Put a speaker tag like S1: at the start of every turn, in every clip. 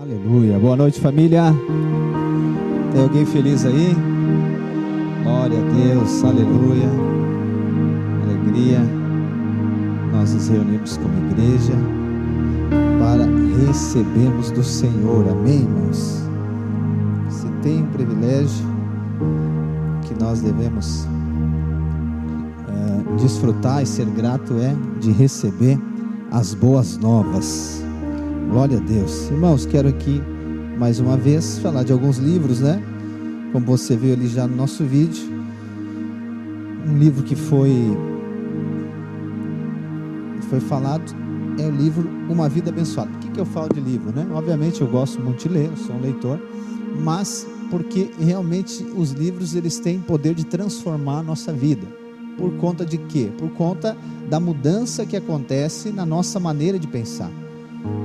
S1: Aleluia, boa noite, família. Tem alguém feliz aí? Glória a Deus, aleluia, alegria. Nós nos reunimos como igreja para recebermos do Senhor, amém, irmãos? Se tem um privilégio que nós devemos desfrutar e ser grato, é de receber as boas novas. Glória a Deus. Irmãos, quero aqui mais uma vez falar de alguns livros, né? Como você viu ali já no nosso vídeo, um livro que foi falado é o livro Uma Vida Abençoada. Por que eu falo de livro, né? Obviamente eu gosto muito de ler, eu sou um leitor, mas porque realmente os livros eles têm poder de transformar a nossa vida. Por conta de quê? Por conta da mudança que acontece na nossa maneira de pensar.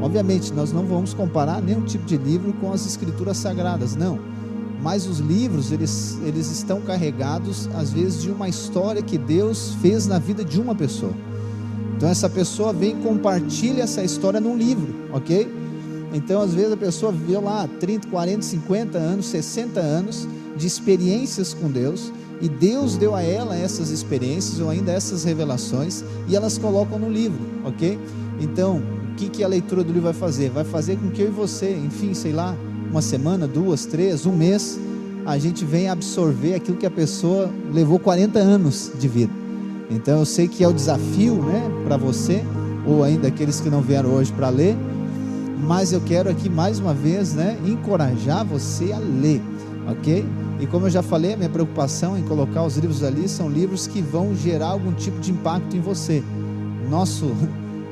S1: Obviamente nós não vamos comparar nenhum tipo de livro com as escrituras sagradas, não, mas os livros eles estão carregados às vezes de uma história que Deus fez na vida de uma pessoa. Então essa pessoa vem e compartilha essa história num livro, ok? Então às vezes a pessoa viveu lá 30, 40, 50 anos, 60 anos de experiências com Deus, e Deus deu a ela essas experiências ou ainda essas revelações, e elas colocam no livro, ok? Então o que a leitura do livro vai fazer? Vai fazer com que eu e você, enfim, sei lá, uma semana, 2, 3, um mês, a gente venha absorver aquilo que a pessoa levou 40 anos de vida. Então eu sei que é o desafio, né, para você, ou ainda aqueles que não vieram hoje para ler, mas eu quero aqui mais uma vez, né, encorajar você a ler, ok? E como eu já falei, a minha preocupação em colocar os livros ali são livros que vão gerar algum tipo de impacto em você.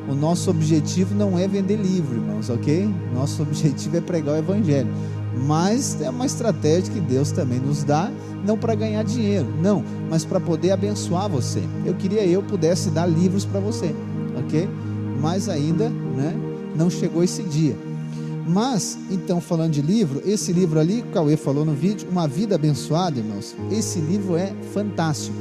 S1: O nosso objetivo não é vender livro, irmãos, ok? Nosso objetivo é pregar o Evangelho, mas é uma estratégia que Deus também nos dá, não para ganhar dinheiro, não, mas para poder abençoar você. Eu queria eu pudesse dar livros para você, ok? Mas ainda, né, não chegou esse dia. Mas, então, falando de livro, esse livro ali, o Cauê falou no vídeo, Uma Vida Abençoada, irmãos, esse livro é fantástico.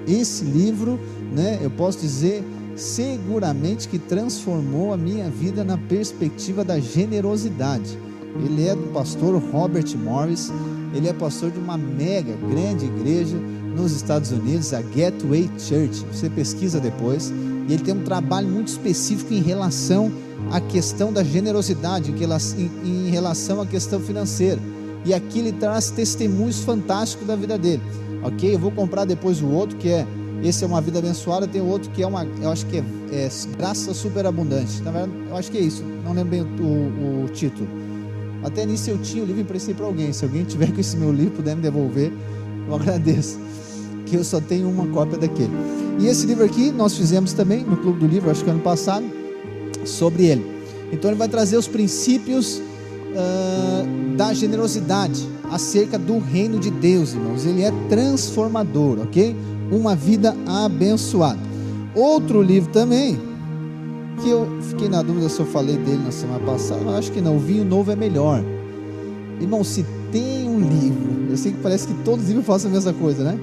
S1: Esse livro, né, eu posso dizer seguramente que transformou a minha vida na perspectiva da generosidade. Ele é do pastor Robert Morris, ele é pastor de uma mega, grande igreja nos Estados Unidos, a Gateway Church. Você pesquisa depois, e ele tem um trabalho muito específico em relação à questão da generosidade, em relação à questão financeira, e aqui ele traz testemunhos fantásticos da vida dele, ok? Eu vou comprar depois o outro, que é esse é Uma Vida Abençoada, tem outro que é eu acho que é Graça Superabundante, na verdade eu acho que é isso, não lembro bem o título. Até nisso eu tinha o livro e emprestei para alguém. Se alguém tiver com esse meu livro, puder me devolver, eu agradeço, que eu só tenho uma cópia daquele. E esse livro aqui nós fizemos também no Clube do Livro, acho que ano passado, sobre ele. Então ele vai trazer os princípios da generosidade acerca do reino de Deus, irmãos. Ele é transformador, ok? Uma Vida Abençoada. Outro livro também, que eu fiquei na dúvida se eu falei dele na semana passada, eu acho que não, o Vinho Novo é Melhor. Irmão, se tem um livro, eu sei que parece que todos os livros fazem a mesma coisa, né?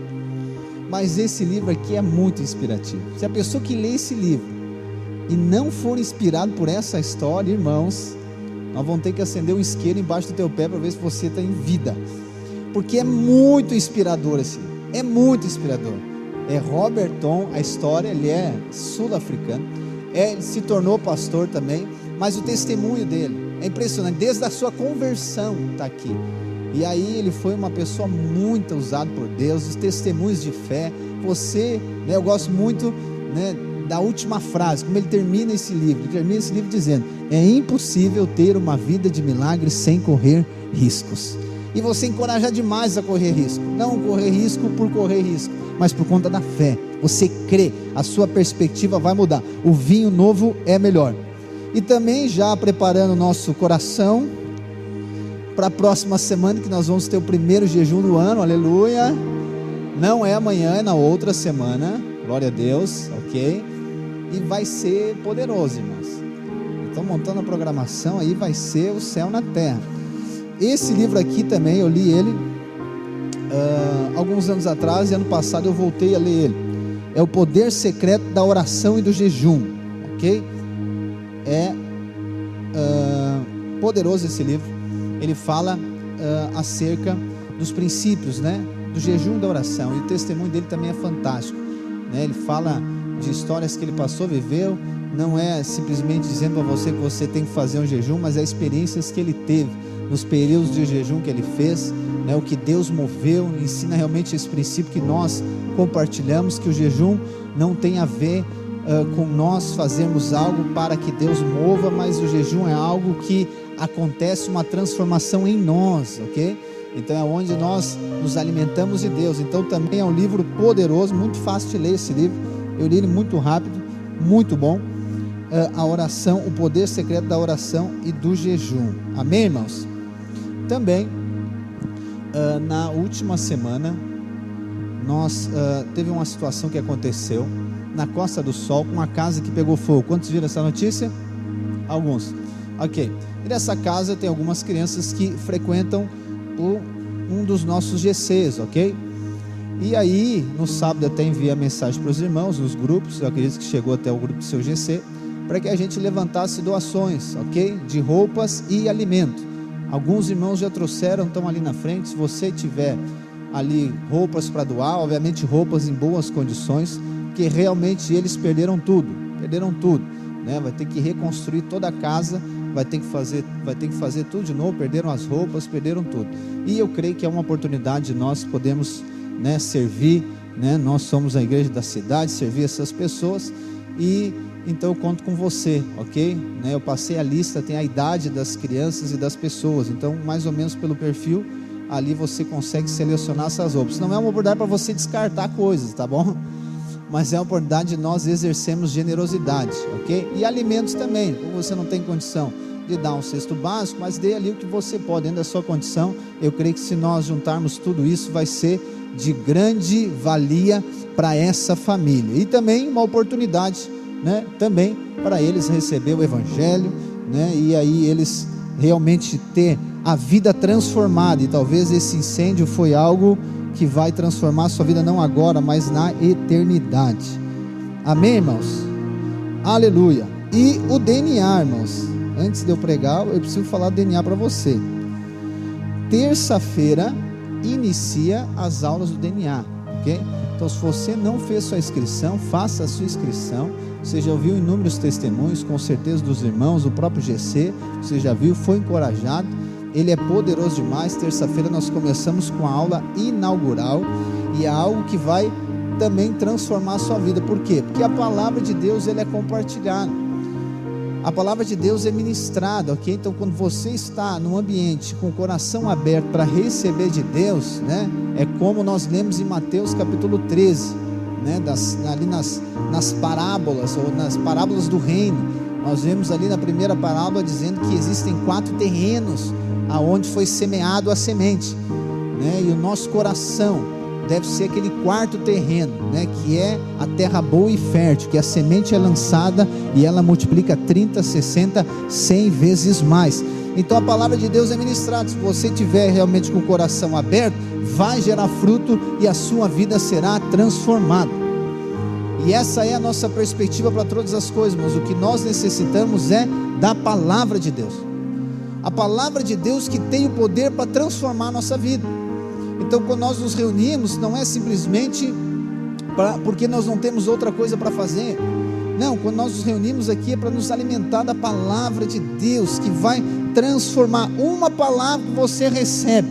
S1: Mas esse livro aqui é muito inspirativo. Se a pessoa que lê esse livro e não for inspirado por essa história, irmãos, nós vamos ter que acender um isqueiro embaixo do teu pé para ver se você está em vida, porque é muito inspirador esse livro, é muito inspirador. É Robert Tom, a história, ele é sul-africano, ele se tornou pastor também, mas o testemunho dele é impressionante, desde a sua conversão está aqui. E aí ele foi uma pessoa muito usada por Deus, os testemunhos de fé. Você, né, eu gosto muito, né, da última frase, como ele termina esse livro. Ele termina esse livro dizendo: é impossível ter uma vida de milagres sem correr riscos. E você encoraja demais a correr risco, não correr risco por correr risco, mas por conta da fé. Você crê, a sua perspectiva vai mudar. O vinho novo é melhor. E também já preparando o nosso coração para a próxima semana, que nós vamos ter o primeiro jejum do ano, aleluia. Não é amanhã, é na outra semana, glória a Deus, ok? E vai ser poderoso, irmãos. Estão montando a programação aí, vai ser o céu na terra. Esse livro aqui também, eu li ele alguns anos atrás, e ano passado eu voltei a ler ele. É O Poder Secreto da Oração e do Jejum, ok? poderoso esse livro. Ele fala acerca dos princípios, né, do jejum e da oração, e o testemunho dele também é fantástico, né? Ele fala de histórias que ele passou, viveu. Não é simplesmente dizendo para você que você tem que fazer um jejum, mas é experiências que ele teve nos períodos de jejum que ele fez, né? O que Deus moveu, ensina realmente esse princípio que nós compartilhamos, que o jejum não tem a ver com nós fazermos algo para que Deus mova, mas o jejum é algo que acontece uma transformação em nós, ok? Então é onde nós nos alimentamos de Deus. Então também é um livro poderoso, muito fácil de ler esse livro. Eu li ele muito rápido, muito bom. A oração, o poder secreto da oração e do jejum. Amém, irmãos? Também na última semana nós teve uma situação que aconteceu na Costa do Sol, com uma casa que pegou fogo. Quantos viram essa notícia? Alguns. Ok. E nessa casa tem algumas crianças que frequentam um dos nossos GCs, ok? E aí, no sábado até enviei a mensagem para os irmãos, nos grupos, eu acredito que chegou até o grupo do seu GC, para que a gente levantasse doações, ok? De roupas e alimento. Alguns irmãos já trouxeram, estão ali na frente. Se você tiver ali roupas para doar, obviamente roupas em boas condições, porque realmente eles perderam tudo, né? Vai ter que reconstruir toda a casa, vai ter que fazer tudo de novo, perderam as roupas, perderam tudo. E eu creio que é uma oportunidade de nós podermos, né, servir, né? Nós somos a igreja da cidade, servir essas pessoas, e então eu conto com você, ok? Né? Eu passei a lista, tem a idade das crianças e das pessoas, então mais ou menos pelo perfil, ali você consegue selecionar essas roupas. Não é uma oportunidade para você descartar coisas, tá bom? Mas é uma oportunidade de nós exercermos generosidade, ok? E alimentos também, como você não tem condição de dar um cesto básico, mas dê ali o que você pode, dentro da sua condição. Eu creio que se nós juntarmos tudo isso, vai ser de grande valia para essa família. E também uma oportunidade, né, também para eles receber o Evangelho, né, e aí eles realmente ter a vida transformada. E talvez esse incêndio foi algo que vai transformar a sua vida, não agora, mas na eternidade. Amém, irmãos? Aleluia. E o DNA, irmãos, antes de eu pregar, eu preciso falar do DNA para você. Terça-feira inicia as aulas do DNA, ok? Então, se você não fez sua inscrição, faça a sua inscrição. Você já ouviu inúmeros testemunhos, com certeza, dos irmãos, do próprio GC, você já viu, foi encorajado. Ele é poderoso demais. Terça-feira nós começamos com a aula inaugural, e é algo que vai também transformar a sua vida. Por quê? Porque a palavra de Deus, ela é compartilhada, a palavra de Deus é ministrada, ok? Então quando você está num ambiente com o coração aberto para receber de Deus, né? É como nós lemos em Mateus capítulo 13, né? Ali nas parábolas, ou nas parábolas do reino, nós vemos ali na primeira parábola dizendo que existem 4 terrenos aonde foi semeado a semente, né? E o nosso coração deve ser aquele 4º terreno, né? Que é a terra boa e fértil, que a semente é lançada e ela multiplica 30, 60, 100 vezes mais. Então a palavra de Deus é ministrada. Se você tiver realmente com o coração aberto, vai gerar fruto e a sua vida será transformada. E essa é a nossa perspectiva para todas as coisas, mas o que nós necessitamos é da palavra de Deus. A palavra de Deus que tem o poder para transformar a nossa vida. Então quando nós nos reunimos, não é simplesmente porque nós não temos outra coisa para fazer. Não, quando nós nos reunimos aqui é para nos alimentar da palavra de Deus, que vai transformar. Uma palavra que você recebe,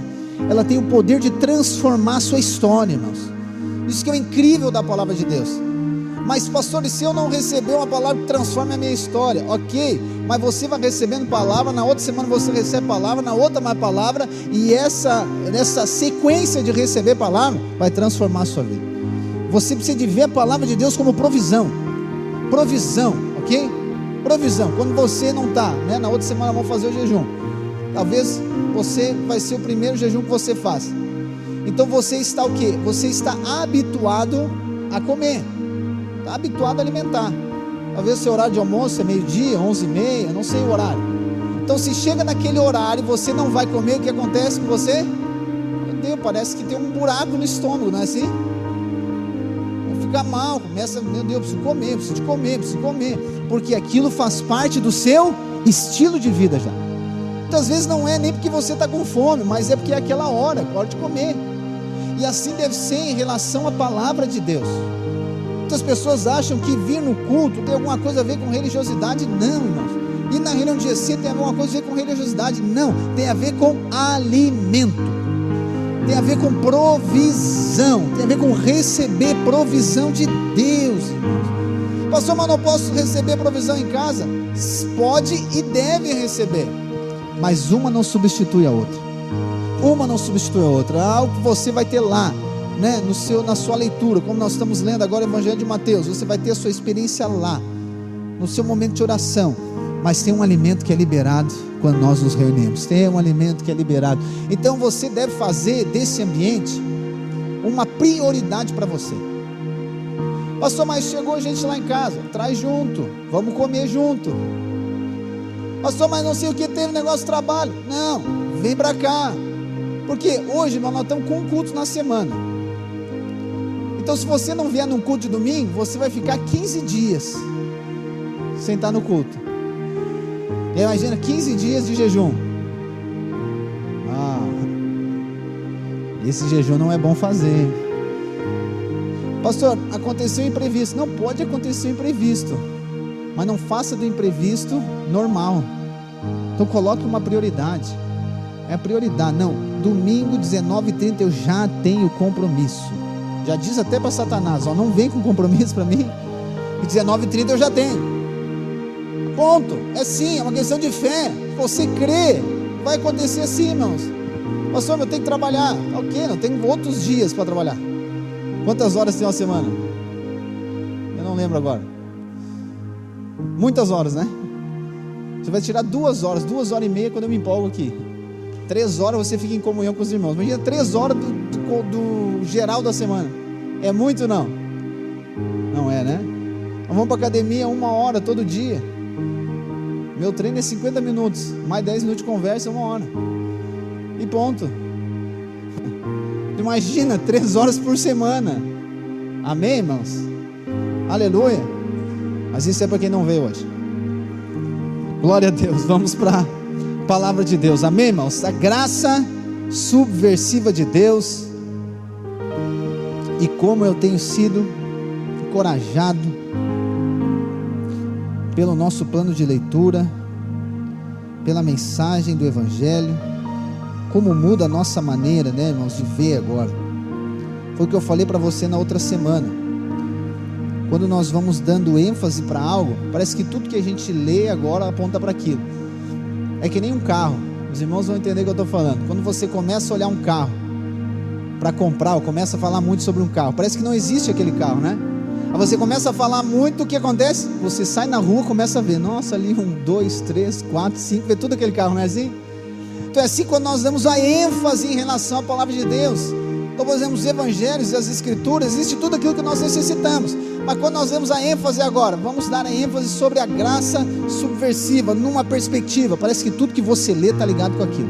S1: ela tem o poder de transformar a sua história, irmãos. Isso que é o incrível da palavra de Deus. Mas pastor, e se eu não receber uma palavra que transforme a minha história? Ok, mas você vai recebendo palavra, na outra semana você recebe palavra, na outra mais palavra, e essa sequência de receber palavra vai transformar a sua vida. Você precisa de ver a palavra de Deus como provisão, ok? Provisão. Quando você não está, né? Na outra semana vamos fazer o jejum, talvez você vai ser o primeiro jejum que você faz. Então você está o quê? Você está habituado a comer, está habituado a alimentar. Talvez o seu horário de almoço é meio-dia, 11h30, não sei o horário. Então se chega naquele horário e você não vai comer, o que acontece com você? Meu Deus, parece que tem um buraco no estômago, não é assim? Fica mal, começa, meu Deus, preciso comer, porque aquilo faz parte do seu estilo de vida já. Muitas vezes não é nem porque você está com fome, mas é porque é aquela hora de comer. E assim deve ser em relação à palavra de Deus. Muitas pessoas acham que vir no culto tem alguma coisa a ver com religiosidade. Não, irmãos. E na reunião de GC tem alguma coisa a ver com religiosidade. Não, tem a ver com alimento, tem a ver com provisão, tem a ver com receber provisão de Deus, irmãos. Pastor, mas não posso receber provisão em casa? Pode e deve receber, mas uma não substitui a outra. Uma não substitui a outra. Algo que você vai ter lá, né, na sua leitura, como nós estamos lendo agora o Evangelho de Mateus, você vai ter a sua experiência lá, no seu momento de oração. Mas tem um alimento que é liberado quando nós nos reunimos. Tem um alimento que é liberado. Então você deve fazer desse ambiente uma prioridade para você. Pastor, mas chegou gente lá em casa, traz junto, vamos comer junto. Pastor, mas não sei o que, teve negócio de trabalho. Não, vem para cá. Porque hoje nós estamos com um culto na semana. Então se você não vier num culto de domingo, você vai ficar 15 dias sem estar no culto. Imagina 15 dias de jejum. Esse jejum não é bom fazer. Pastor, aconteceu imprevisto. Não pode acontecer imprevisto, mas não faça do imprevisto normal. Então coloque uma prioridade. É a prioridade. Não, domingo 19h30 eu já tenho compromisso. Já diz até para Satanás, ó, não vem com compromisso para mim, e 19h30 eu já tenho. Ponto. É sim, é uma questão de fé. Você crê, vai acontecer assim, irmãos. Pastor, eu tenho que trabalhar. Ok, não tenho outros dias para trabalhar. Quantas horas tem uma semana? Eu não lembro agora. Muitas horas, né? Você vai tirar 2 horas, 2h30 quando eu me empolgo aqui. 3 horas você fica em comunhão com os irmãos. Imagina 3 horas do geral da semana. É muito, não? Não é, né? Nós vamos para academia 1 hora todo dia. Meu treino é 50 minutos, mais 10 minutos de conversa, 1 hora. E ponto. Imagina 3 horas por semana. Amém, irmãos? Aleluia. Mas isso é para quem não veio hoje. Glória a Deus. Vamos para a palavra de Deus. Amém, irmãos? A graça subversiva de Deus. E como eu tenho sido encorajado pelo nosso plano de leitura, pela mensagem do Evangelho, como muda a nossa maneira, né, irmãos, de ver agora. Foi o que eu falei para você na outra semana. Quando nós vamos dando ênfase para algo, parece que tudo que a gente lê agora aponta para aquilo. É que nem um carro. Os irmãos vão entender o que eu estou falando. Quando você começa a olhar um carro para comprar, ou começa a falar muito sobre um carro, parece que não existe aquele carro, né? Aí você começa a falar muito, o que acontece? Você sai na rua, começa a ver, nossa, ali 1, 2, 3, 4, 5, vê tudo aquele carro, não é assim? Então é assim quando nós damos a ênfase em relação à palavra de Deus. Então nós vemos os evangelhos e as escrituras, existe tudo aquilo que nós necessitamos. Mas quando nós damos a ênfase agora, vamos dar a ênfase sobre a graça subversiva, numa perspectiva. Parece que tudo que você lê está ligado com aquilo.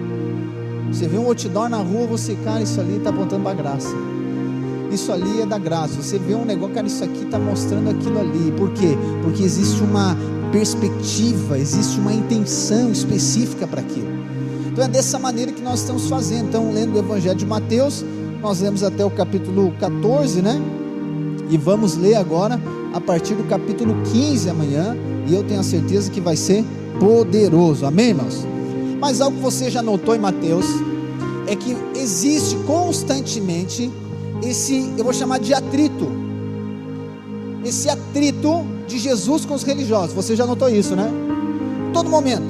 S1: Você vê um outdoor na rua, você, cara, isso ali está apontando para a graça. Isso ali é da graça. Você vê um negócio, cara, isso aqui está mostrando aquilo ali. Por quê? Porque existe uma perspectiva, existe uma intenção específica para aquilo. Então é dessa maneira que nós estamos fazendo. Então, lendo o Evangelho de Mateus, nós lemos até o capítulo 14, né? E vamos ler agora a partir do capítulo 15 amanhã. E eu tenho a certeza que vai ser poderoso. Amém, irmãos? Mas algo que você já notou em Mateus é que existe constantemente esse, eu vou chamar de atrito. Esse atrito de Jesus com os religiosos. Você já notou isso, né? Todo momento.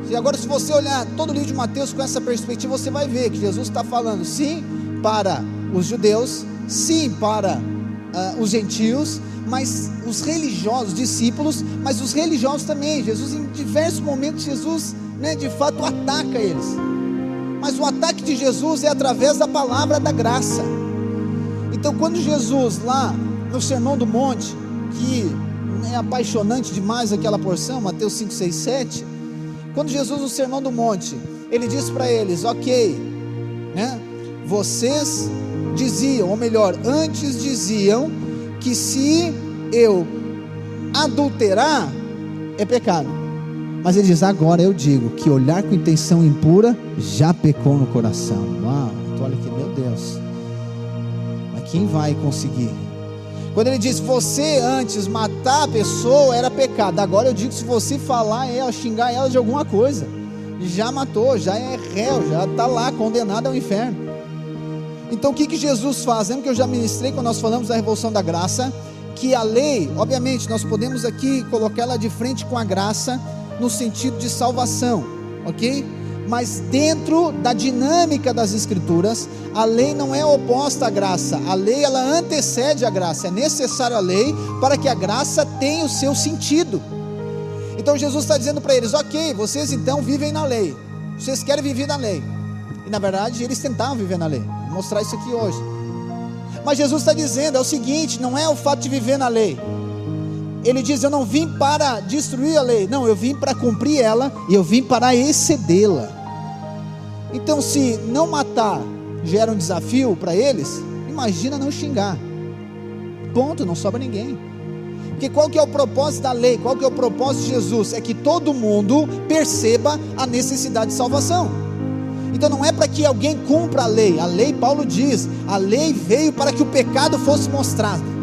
S1: E agora, se você olhar todo o livro de Mateus com essa perspectiva, você vai ver que Jesus está falando sim para os judeus, sim para os gentios, mas os religiosos, discípulos, mas os religiosos também. Jesus, em diversos momentos, Jesus, né, de fato ataca eles. Mas o ataque de Jesus é através da palavra da graça. Então, quando Jesus, lá no Sermão do Monte, que é apaixonante demais aquela porção, Mateus 5, 6, 7, quando Jesus no Sermão do Monte, ele diz para eles, ok, né, vocês diziam, ou melhor, antes diziam que se eu adulterar, é pecado, Mas ele diz: agora eu digo que olhar com intenção impura já pecou no coração. Uau, então olha aqui, meu Deus, mas quem vai conseguir? Quando ele diz: você antes matar a pessoa era pecado, agora eu digo, se você falar ela, xingar ela de alguma coisa, já matou, já é réu, já está lá condenado ao inferno. Então o que Jesus faz? Lembra que eu já ministrei quando nós falamos da revolução da graça, que a lei, obviamente nós podemos aqui colocar ela de frente com a graça no sentido de salvação, ok? Mas dentro da dinâmica das escrituras, a lei não é oposta à graça, a lei ela antecede a graça, é necessário a lei para que a graça tenha o seu sentido. Então Jesus está dizendo para eles: ok, vocês então vivem na lei, vocês querem viver na lei, e na verdade eles tentavam viver na lei, vou mostrar isso aqui hoje. Mas Jesus está dizendo, é o seguinte, não é o fato de viver na lei. Ele diz: eu não vim para destruir a lei, não, eu vim para cumprir ela, e eu vim para excedê-la. Então se não matar gera um desafio para eles, imagina não xingar, ponto, não sobra ninguém. Porque qual que é o propósito da lei, qual que é o propósito de Jesus? É que todo mundo perceba a necessidade de salvação. Então não é para que alguém cumpra a lei, Paulo diz, a lei veio para que o pecado fosse mostrado.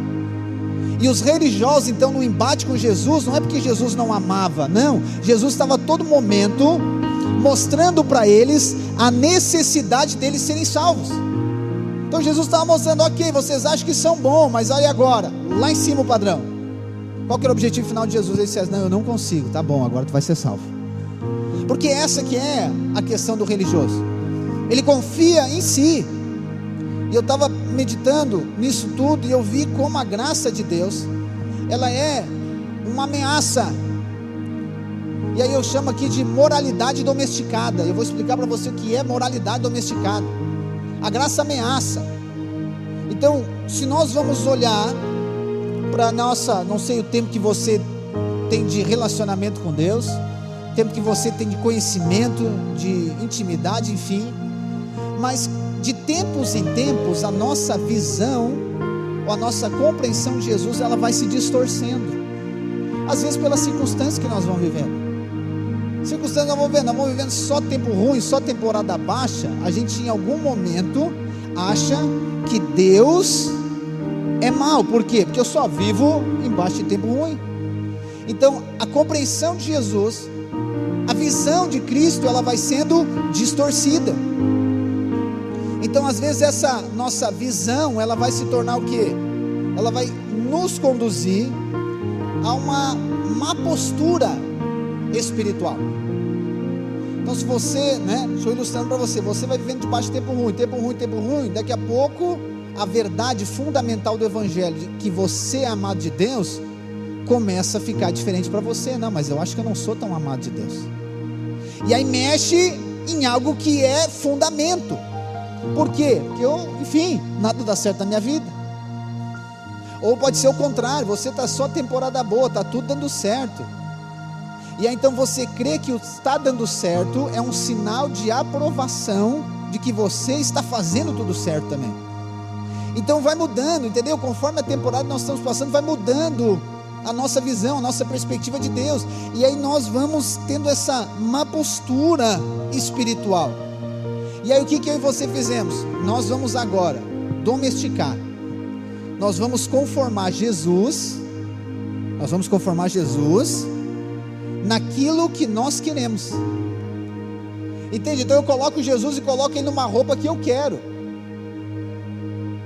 S1: E os religiosos então no embate com Jesus, não é porque Jesus não amava, não, Jesus estava a todo momento mostrando para eles a necessidade deles serem salvos. Então Jesus estava mostrando: ok, vocês acham que são bons, mas olha agora, lá em cima o padrão. Qual que era o objetivo final de Jesus? Ele disse: não, eu não consigo, tá bom, agora tu vai ser salvo. Porque essa que é a questão do religioso, ele confia em si. E eu estava meditando nisso tudo, e eu vi como a graça de Deus, ela é uma ameaça. E aí eu chamo aqui de moralidade domesticada. Eu vou explicar para você o que é moralidade domesticada. A graça ameaça. Então, se nós vamos olhar para nossa, não sei o tempo que você tem de relacionamento com Deus, o tempo que você tem de conhecimento, de intimidade, enfim, mas de tempos em tempos a nossa visão, ou a nossa compreensão de Jesus, ela vai se distorcendo, às vezes pelas circunstâncias que nós vamos vivendo. Circunstâncias nós vamos vivendo só tempo ruim, só temporada baixa. A gente em algum momento acha que Deus é mau. Por quê? Porque eu só vivo embaixo de tempo ruim. Então a compreensão de Jesus, a visão de Cristo, ela vai sendo distorcida. Então às vezes essa nossa visão, ela vai se tornar o quê? Ela vai nos conduzir a uma má postura espiritual. Então se você, estou ilustrando para você, você vai vivendo debaixo de tempo ruim, daqui a pouco a verdade fundamental do evangelho, de que você é amado de Deus, começa a ficar diferente para você. Não, mas eu acho que eu não sou tão amado de Deus. E aí mexe em algo que é fundamento. Por quê? Porque nada dá certo na minha vida. Ou pode ser o contrário, você está só temporada boa, está tudo dando certo. E aí então você crê que o está dando certo é um sinal de aprovação de que você está fazendo tudo certo também. Então vai mudando, entendeu? Conforme a temporada nós estamos passando, vai mudando a nossa visão, a nossa perspectiva de Deus. E aí nós vamos tendo essa má postura espiritual. E aí o que eu e você fizemos? Nós vamos agora domesticar. Nós vamos conformar Jesus naquilo que nós queremos. Entende? Então eu coloco Jesus e coloco ele numa roupa que eu quero.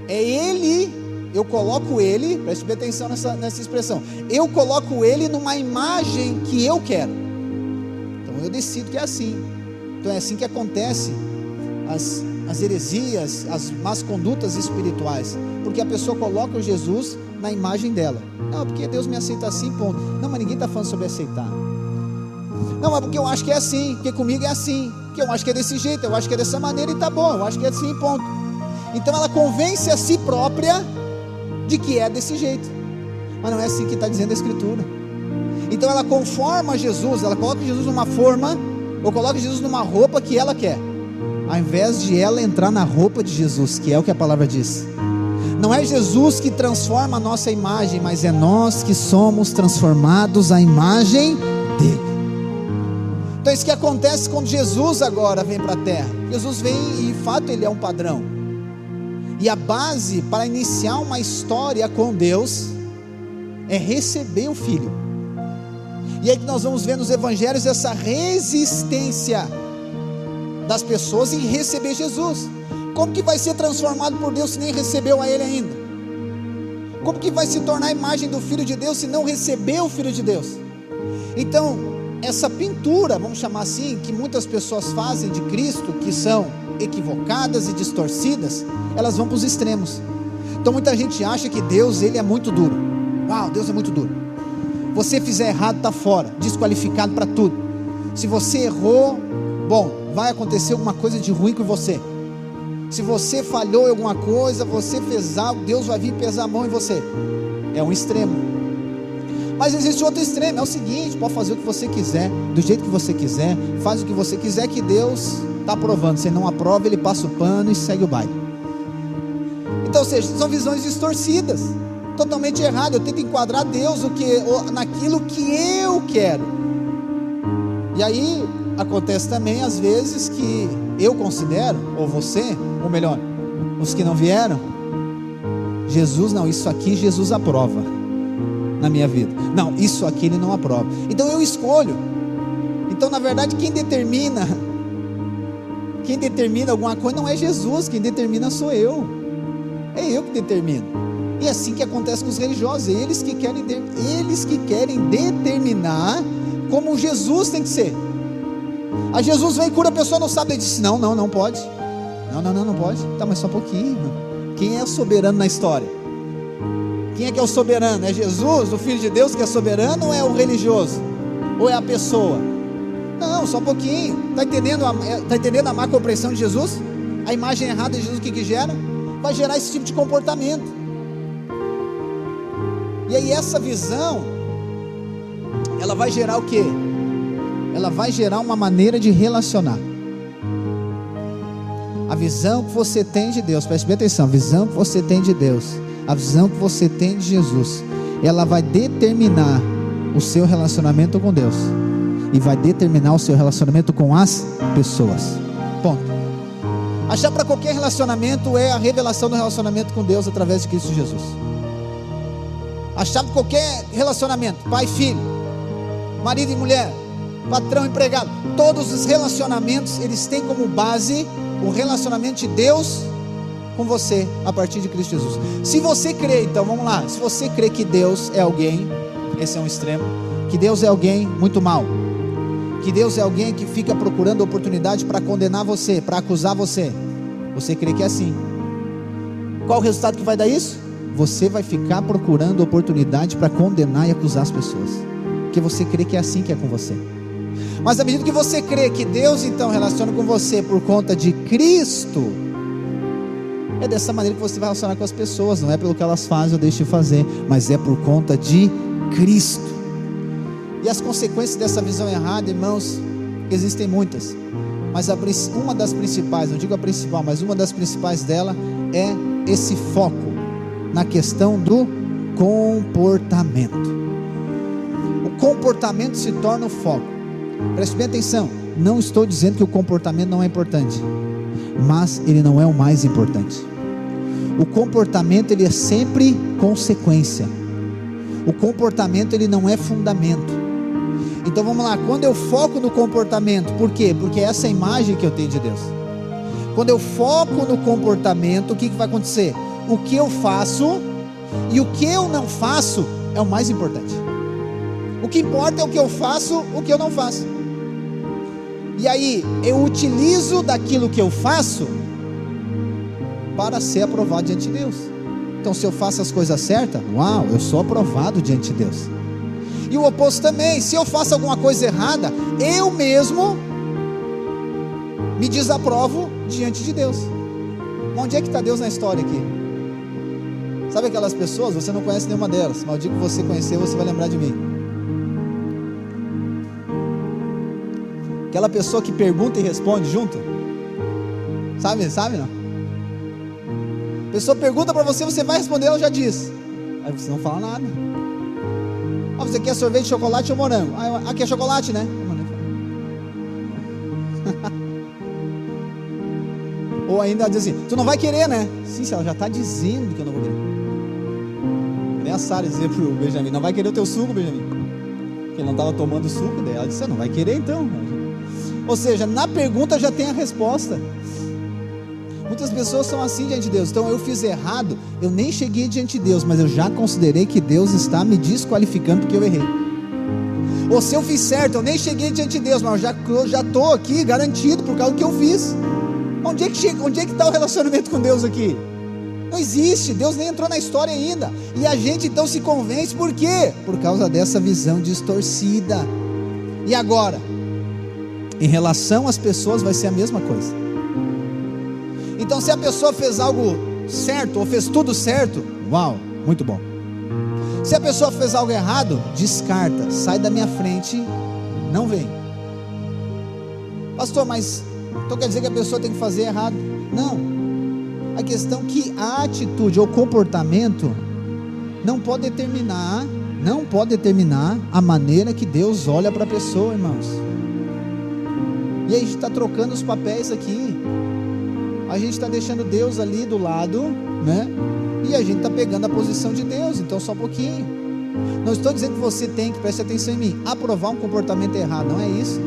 S1: É ele, eu coloco ele, preste bem atenção nessa expressão, eu coloco ele numa imagem que eu quero. Então eu decido que é assim. Então é assim que acontece as heresias, as más condutas espirituais, porque a pessoa coloca o Jesus na imagem dela. Não, porque Deus me aceita assim, ponto. Não, mas ninguém está falando sobre aceitar. Não, mas porque eu acho que é assim, porque comigo é assim, porque eu acho que é desse jeito, eu acho que é dessa maneira e tá bom, eu acho que é assim, ponto. Então ela convence a si própria de que é desse jeito, mas não é assim que está dizendo a Escritura. Então ela conforma Jesus, ela coloca Jesus numa forma, ou coloca Jesus numa roupa que ela quer, ao invés de ela entrar na roupa de Jesus, que é o que a palavra diz. Não é Jesus que transforma a nossa imagem, mas é nós que somos transformados à imagem dele. Então isso que acontece quando Jesus agora vem para a terra. Jesus vem e de fato ele é um padrão. E a base para iniciar uma história com Deus é receber o Filho. E aí que nós vamos ver nos evangelhos essa resistência das pessoas em receber Jesus. Como que vai ser transformado por Deus se nem recebeu a Ele ainda? Como que vai se tornar a imagem do Filho de Deus se não recebeu o Filho de Deus? Então, essa pintura, vamos chamar assim, que muitas pessoas fazem de Cristo, que são equivocadas e distorcidas, elas vão para os extremos. Então muita gente acha que Deus, ele é muito duro. Uau, Deus é muito duro. Você fizer errado, está fora, desqualificado para tudo. Se você errou, bom, vai acontecer alguma coisa de ruim com você. Se você falhou em alguma coisa, você fez algo, Deus vai vir pesar a mão em você. É um extremo. Mas existe outro extremo, é o seguinte: pode fazer o que você quiser, do jeito que você quiser, faz o que você quiser, que Deus está aprovando. Se não aprova, Ele passa o pano e segue o baile. Então, ou seja, são visões distorcidas, totalmente erradas. Eu tento enquadrar Deus naquilo que eu quero. E aí acontece também às vezes que eu considero, ou você, ou melhor, os que não vieram, Jesus, não, isso aqui Jesus aprova na minha vida, não, isso aqui Ele não aprova. Então eu escolho. Então na verdade quem determina alguma coisa não é Jesus, quem determina sou eu. É eu que determino. E é assim que acontece com os religiosos, eles que querem determinar como Jesus tem que ser. Aí Jesus vem e cura a pessoa, não sabe, ele disse: não pode. Não pode. Tá, mas só um pouquinho. Quem é o soberano na história? Quem é que é o soberano? É Jesus, o Filho de Deus, que é soberano, ou é o religioso? Ou é a pessoa? Não, só um pouquinho. Está entendendo a má compreensão de Jesus? A imagem errada de Jesus, o que gera? Vai gerar esse tipo de comportamento. E aí essa visão, ela vai gerar o quê? Ela vai gerar uma maneira de relacionar. A visão que você tem de Deus, preste bem atenção, a visão que você tem de Deus, a visão que você tem de Jesus, ela vai determinar o seu relacionamento com Deus, e vai determinar o seu relacionamento com as pessoas. Ponto. A chave para qualquer relacionamento é a revelação do relacionamento com Deus através de Cristo Jesus. A chave de qualquer relacionamento, pai e filho, marido e mulher, patrão e empregado, todos os relacionamentos, eles têm como base o relacionamento de Deus com você, a partir de Cristo Jesus. Se você crê, então vamos lá, se você crê que Deus é alguém, esse é um extremo, que Deus é alguém muito mau, que Deus é alguém que fica procurando oportunidade para condenar você, para acusar você, você crê que é assim, qual o resultado que vai dar isso? Você vai ficar procurando oportunidade para condenar e acusar as pessoas, porque você crê que é assim que é com você. Mas à medida que você crê que Deus então relaciona com você por conta de Cristo, é dessa maneira que você vai relacionar com as pessoas. Não é pelo que elas fazem ou deixam de fazer, mas é por conta de Cristo. E as consequências dessa visão errada, irmãos, existem muitas, mas uma das principais, não digo a principal, mas uma das principais dela é esse foco na questão do comportamento. O comportamento se torna o foco. Preste bem atenção, não estou dizendo que o comportamento não é importante, mas ele não é o mais importante. O comportamento, ele é sempre consequência. O comportamento, ele não é fundamento. Então vamos lá, quando eu foco no comportamento, por quê? Porque essa é a imagem que eu tenho de Deus. Quando eu foco no comportamento, o que vai acontecer? O que eu faço e o que eu não faço é o mais importante. O que importa é o que eu faço, o que eu não faço. E aí, eu utilizo daquilo que eu faço para ser aprovado diante de Deus. Então, se eu faço as coisas certas, uau, eu sou aprovado diante de Deus. E o oposto também, se eu faço alguma coisa errada, eu mesmo me desaprovo diante de Deus. Mas onde é que está Deus na história aqui? Sabe aquelas pessoas, você não conhece nenhuma delas, mas o dia que você conhecer, você vai lembrar de mim. Aquela pessoa que pergunta e responde junto. Sabe não? A pessoa pergunta para você, você vai responder, ela já diz. Aí você não fala nada. Você quer sorvete, chocolate ou morango? Aqui é chocolate, né? Ou ainda ela diz assim, tu não vai querer, né? Sim, se ela já está dizendo que eu não vou querer. Nem a Sara dizia pro Benjamin, não vai querer o teu suco, Benjamin, porque ele não estava tomando suco, daí ela disse, não vai querer então. Ou seja, na pergunta já tem a resposta. Muitas pessoas são assim diante de Deus. Então eu fiz errado, eu nem cheguei diante de Deus, mas eu já considerei que Deus está me desqualificando porque eu errei. Ou se eu fiz certo, eu nem cheguei diante de Deus, mas eu já estou aqui garantido por causa do que eu fiz. Onde é que está o relacionamento com Deus aqui? Não existe, Deus nem entrou na história ainda. E a gente então se convence, por quê? Por causa dessa visão distorcida. E agora? Em relação às pessoas vai ser a mesma coisa. Então se a pessoa fez algo certo, ou fez tudo certo, uau, muito bom. Se a pessoa fez algo errado, descarta, sai da minha frente, não vem. Pastor, mas então quer dizer que a pessoa tem que fazer errado? Não. A questão é que a atitude ou comportamento não pode determinar a maneira que Deus olha para a pessoa, irmãos. E aí a gente está trocando os papéis aqui. A gente está deixando Deus ali do lado, né? E a gente está pegando a posição de Deus. Então só um pouquinho. Não estou dizendo que você tem que, preste atenção em mim, aprovar um comportamento errado, não é isso.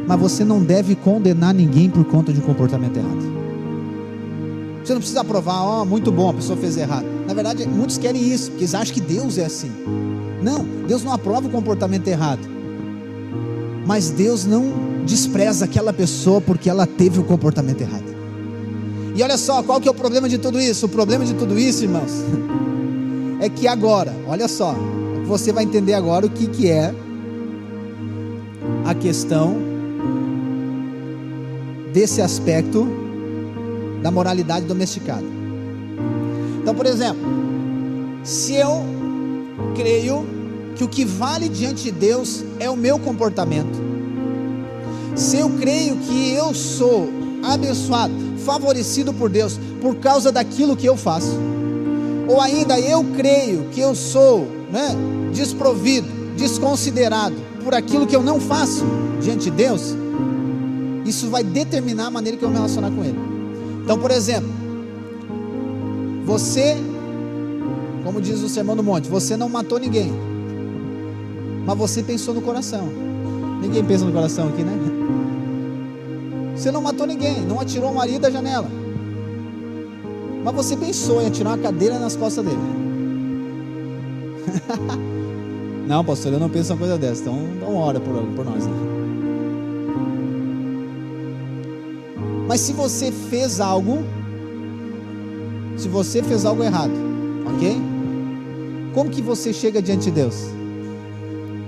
S1: Mas você não deve condenar ninguém por conta de um comportamento errado. Você não precisa aprovar, muito bom, a pessoa fez errado. Na verdade, muitos querem isso, porque eles acham que Deus é assim. Não, Deus não aprova o comportamento errado. Mas Deus não despreza aquela pessoa porque ela teve o comportamento errado. E olha só, qual que é o problema de tudo isso? O problema de tudo isso, irmãos, é que agora, olha só, você vai entender agora o que é a questão desse aspecto da moralidade domesticada. Então, por exemplo, se eu creio que o que vale diante de Deus é o meu comportamento, se eu creio que eu sou abençoado, favorecido por Deus por causa daquilo que eu faço, ou ainda eu creio que eu sou, desprovido, desconsiderado por aquilo que eu não faço diante de Deus, isso vai determinar a maneira que eu me relacionar com Ele. Então, por exemplo, você, como diz o Sermão do Monte, você não matou ninguém, mas você pensou no coração. Ninguém pensa no coração aqui, né? Você não matou ninguém, não atirou o marido da janela, mas você pensou em atirar uma cadeira nas costas dele. Não, pastor, eu não penso uma coisa dessa, então não ora por nós, né? Mas se você fez algo errado, ok? Como que você chega diante de Deus?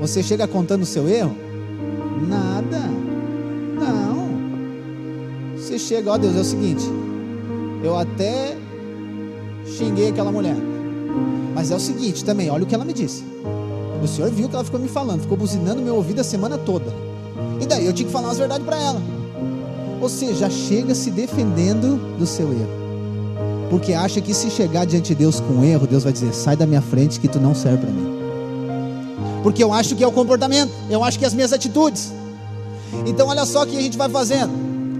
S1: Você chega contando o seu erro? Nada, não. Você chega, ó Deus, é o seguinte, eu até xinguei aquela mulher, mas é o seguinte também, olha o que ela me disse. O Senhor viu que ela ficou me falando, ficou buzinando meu ouvido a semana toda, e daí eu tinha que falar as verdades para ela. Ou seja, já chega se defendendo do seu erro, porque acha que se chegar diante de Deus com erro, Deus vai dizer, sai da minha frente que tu não serve para mim, porque eu acho que é o comportamento, eu acho que é as minhas atitudes. Então olha só o que a gente vai fazendo,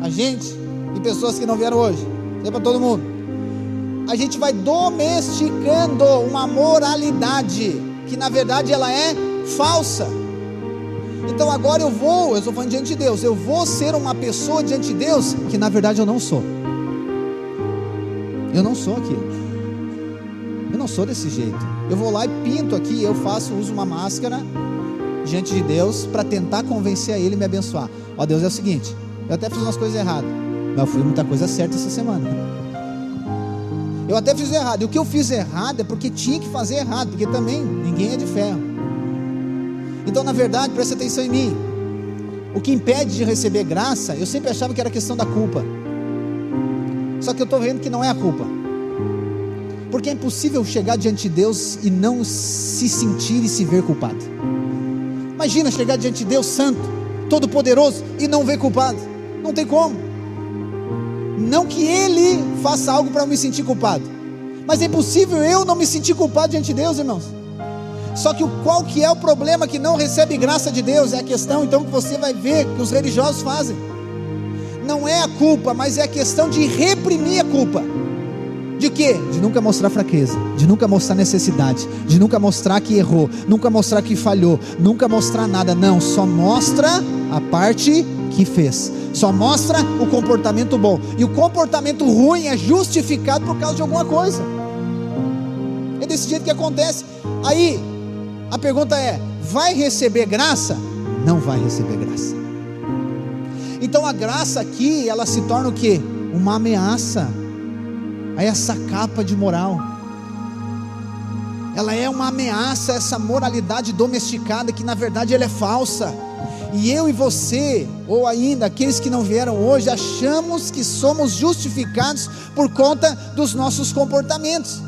S1: a gente e pessoas que não vieram hoje, é para todo mundo, a gente vai domesticando uma moralidade que na verdade ela é falsa. Então agora eu estou falando diante de Deus, eu vou ser uma pessoa diante de Deus que na verdade eu não sou. Eu não sou aquilo, eu não sou desse jeito. Eu vou lá e pinto aqui, uso uma máscara diante de Deus para tentar convencer a Ele e me abençoar. Ó Deus, é o seguinte, eu até fiz umas coisas erradas, mas eu fiz muita coisa certa essa semana. Eu até fiz errado, e o que eu fiz errado é porque tinha que fazer errado, porque também ninguém é de ferro. Então na verdade, presta atenção em mim, o que impede de receber graça, eu sempre achava que era questão da culpa, só que eu estou vendo que não é a culpa, porque é impossível chegar diante de Deus e não se sentir e se ver culpado. Imagina chegar diante de Deus santo, todo poderoso, e não ver culpado, não tem como. Não que Ele faça algo para eu me sentir culpado, mas é impossível eu não me sentir culpado diante de Deus, irmãos. Só que qual que é o problema que não recebe graça de Deus? É a questão então que você vai ver que os religiosos fazem. não é a culpa, mas é a questão de reprimir a culpa. De quê? De nunca mostrar fraqueza, de nunca mostrar necessidade, de nunca mostrar que errou, nunca mostrar que falhou, nunca mostrar nada. Não, só mostra a parte que fez, só mostra o comportamento bom. E o comportamento ruim é justificado por causa de alguma coisa. É desse jeito que acontece. Aí a pergunta é: vai receber graça? Não vai receber graça. Então a graça aqui, ela se torna o quê? Uma ameaça a essa capa de moral. Ela é uma ameaça a essa moralidade domesticada, que na verdade ela é falsa. E eu e você, ou ainda aqueles que não vieram hoje, achamos que somos justificados por conta dos nossos comportamentos.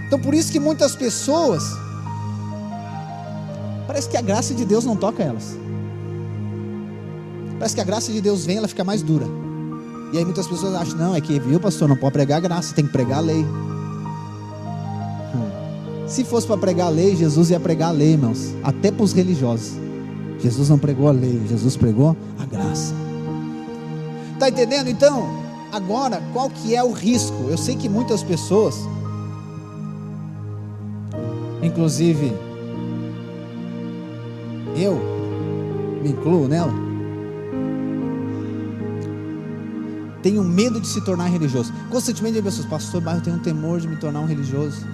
S1: Então por isso que muitas pessoas, parece que a graça de Deus não toca elas. Parece que a graça de Deus vem, ela fica mais dura. E aí muitas pessoas acham: não, é que, viu, pastor, não pode pregar a graça, tem que pregar a lei. Se fosse para pregar a lei, Jesus ia pregar a lei, irmãos, até para os religiosos. Jesus não pregou a lei, Jesus pregou a graça. Está entendendo? Então, agora, qual que é o risco? Eu sei que muitas pessoas, inclusive eu me incluo nela, tenho medo de se tornar religioso. Constantemente as pessoas: pastor, eu tenho um temor de me tornar um religioso.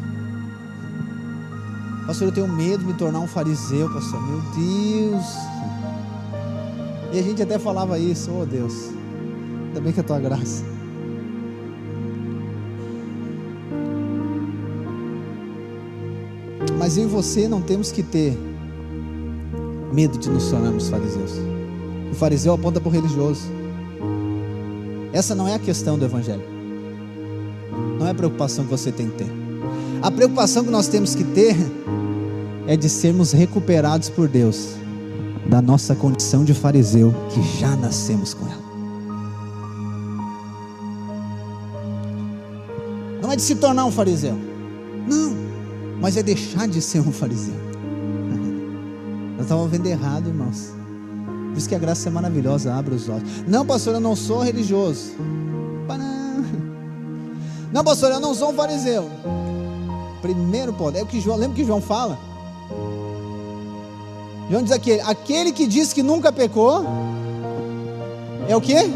S1: Pastor, eu tenho medo de me tornar um fariseu, pastor. Meu Deus. E a gente até falava isso: oh Deus, ainda bem que é a tua graça. Mas eu e você não temos que ter medo de nos tornarmos fariseus. O fariseu aponta para o religioso. Essa não é a questão do evangelho. Não é a preocupação que você tem que ter. A preocupação que nós temos que ter é de sermos recuperados por Deus da nossa condição de fariseu, que já nascemos com ela. Não é de se tornar um fariseu, não, mas é deixar de ser um fariseu. Nós estamos vendo errado, irmãos. Por isso que a graça é maravilhosa, abre os olhos. Não, pastor, eu não sou religioso. Não, pastor, eu não sou um fariseu. Primeiro ponto, é o que João, lembra que João fala? João diz aquele que diz que nunca pecou, é o quê?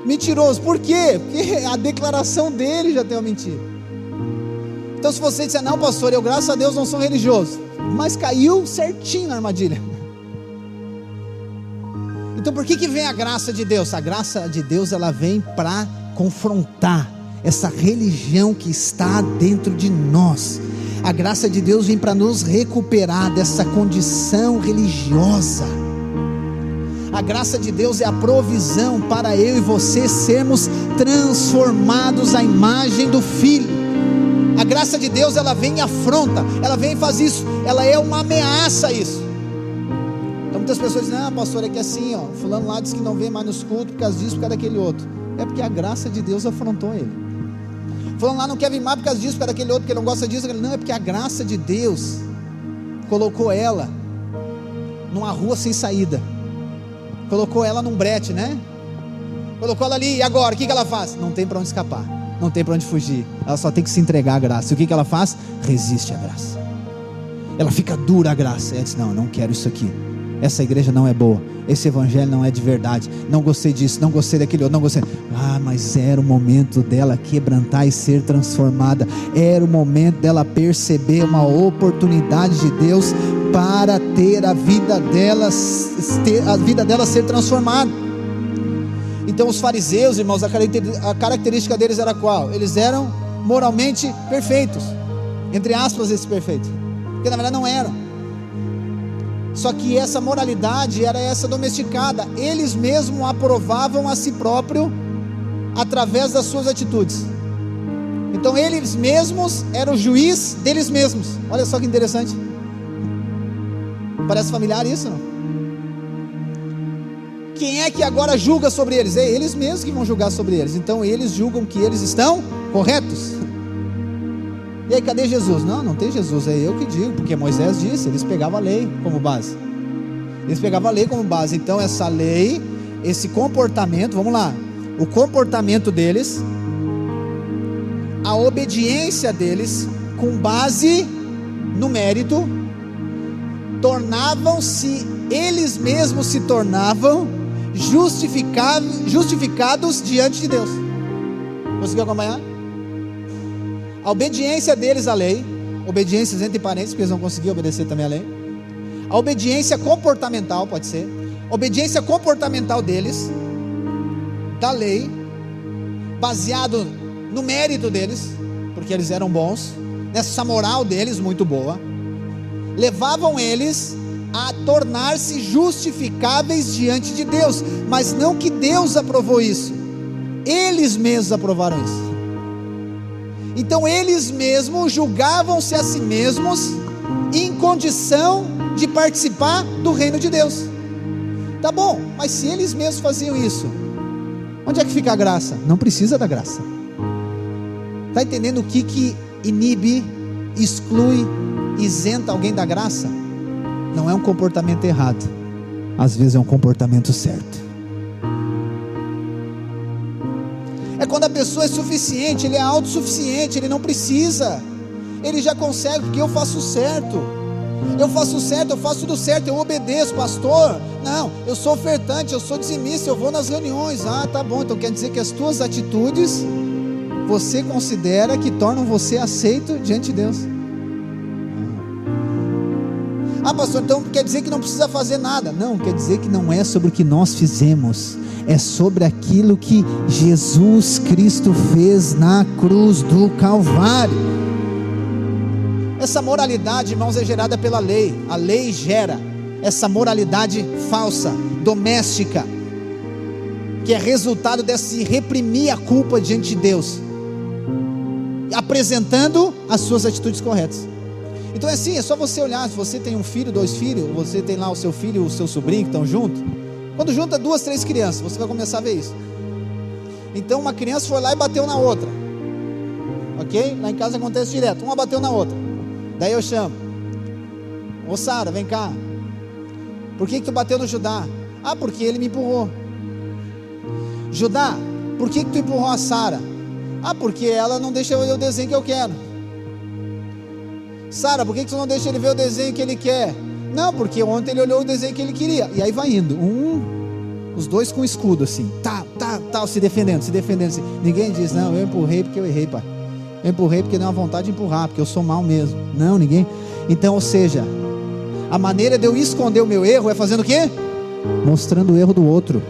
S1: Mentiroso. Por quê? Porque a declaração dele já tem uma mentira. Então se você disser: não, pastor, eu graças a Deus não sou religioso, mas caiu certinho na armadilha. Então por que vem a graça de Deus? A graça de Deus, ela vem para confrontar essa religião que está dentro de nós. A graça de Deus vem para nos recuperar dessa condição religiosa. A graça de Deus é a provisão para eu e você sermos transformados à imagem do Filho. A graça de Deus, ela vem e afronta, ela vem e faz isso, ela é uma ameaça a isso. Então muitas pessoas dizem: não, pastor, é que assim, ó, fulano lá diz que não vem mais nos cultos por causa disso, por causa daquele outro. É porque a graça de Deus afrontou ele. Fulano lá não quer vir mais por causa disso, por causa daquele outro, porque ele não gosta disso. Não, é porque a graça de Deus colocou ela numa rua sem saída, colocou ela num brete, né? Colocou ela ali, e agora, o que ela faz? Não tem para onde escapar, não tem para onde fugir, ela só tem que se entregar à graça. E o que ela faz? Resiste à graça. Ela fica dura à graça. Ela diz: não, eu não quero isso aqui, essa igreja não é boa, esse evangelho não é de verdade, não gostei disso, não gostei daquele outro, não gostei. Mas era o momento dela quebrantar e ser transformada. Era o momento dela perceber uma oportunidade de Deus para ter a vida dela ser transformada. Então os fariseus, irmãos, a característica deles era qual? Eles eram moralmente perfeitos, entre aspas, esse perfeito, porque na verdade não eram. Só que essa moralidade era essa domesticada. Eles mesmos aprovavam a si próprio através das suas atitudes. Então eles mesmos eram o juiz deles mesmos. Olha só que interessante. Parece familiar isso, não? Quem é que agora julga sobre eles? É eles mesmos que vão julgar sobre eles. Então eles julgam que eles estão corretos. E aí, cadê Jesus? Não tem Jesus, é eu que digo, porque Moisés disse, eles pegavam a lei como base. Então essa lei esse comportamento, vamos lá, o comportamento deles, a obediência deles, com base no mérito, eles mesmos se tornavam justificados diante de Deus. Conseguiu acompanhar? A obediência deles à lei, obediências entre parênteses, porque eles não conseguiam obedecer também à lei. A obediência comportamental, pode ser, obediência comportamental deles, da lei, baseado no mérito deles, porque eles eram bons, nessa moral deles muito boa, levavam eles a tornar-se justificáveis diante de Deus, mas não que Deus aprovou isso, eles mesmos aprovaram isso. Então eles mesmos julgavam-se a si mesmos em condição de participar do reino de Deus. Tá bom, mas se eles mesmos faziam isso, onde é que fica a graça? Não precisa da graça. Está entendendo o que inibe, exclui, isenta alguém da graça? Não é um comportamento errado, às vezes é um comportamento certo. É quando a pessoa é suficiente, ele é autossuficiente, ele não precisa, ele já consegue, porque eu faço certo, eu faço tudo certo, eu obedeço, pastor. Não, eu sou ofertante, eu sou dizimista, eu vou nas reuniões. Ah, tá bom, então quer dizer que as tuas atitudes você considera que tornam você aceito diante de Deus. Ah, pastor, então quer dizer que não precisa fazer nada. Não, quer dizer que não é sobre o que nós fizemos, é sobre aquilo que Jesus Cristo fez na cruz do Calvário. Essa moralidade, irmãos, é gerada pela lei. A lei gera essa moralidade falsa, doméstica, que é resultado desse reprimir a culpa diante de Deus, apresentando as suas atitudes corretas. Então é assim, é só você olhar. Se você tem um filho, 2 filhos, você tem lá o seu filho e o seu sobrinho que estão juntos, quando junta 2, 3 crianças, você vai começar a ver isso. Então uma criança foi lá e bateu na outra, ok? Lá em casa acontece direto, uma bateu na outra. Daí eu chamo: ô Sara, vem cá, por que tu bateu no Judá? Ah, porque ele me empurrou. Judá, por que tu empurrou a Sara? Ah, porque ela não deixa eu ver o desenho que eu quero. Sara, por que tu não deixa ele ver o desenho que ele quer? Não, porque ontem ele olhou o desenho que ele queria. E aí vai indo, os dois com escudo assim, se defendendo assim. Ninguém diz: não, eu empurrei porque eu errei, pai. Eu empurrei porque deu uma vontade de empurrar, porque eu sou mau mesmo. Não, ninguém. Então, ou seja, a maneira de eu esconder o meu erro é fazendo o quê? Mostrando o erro do outro.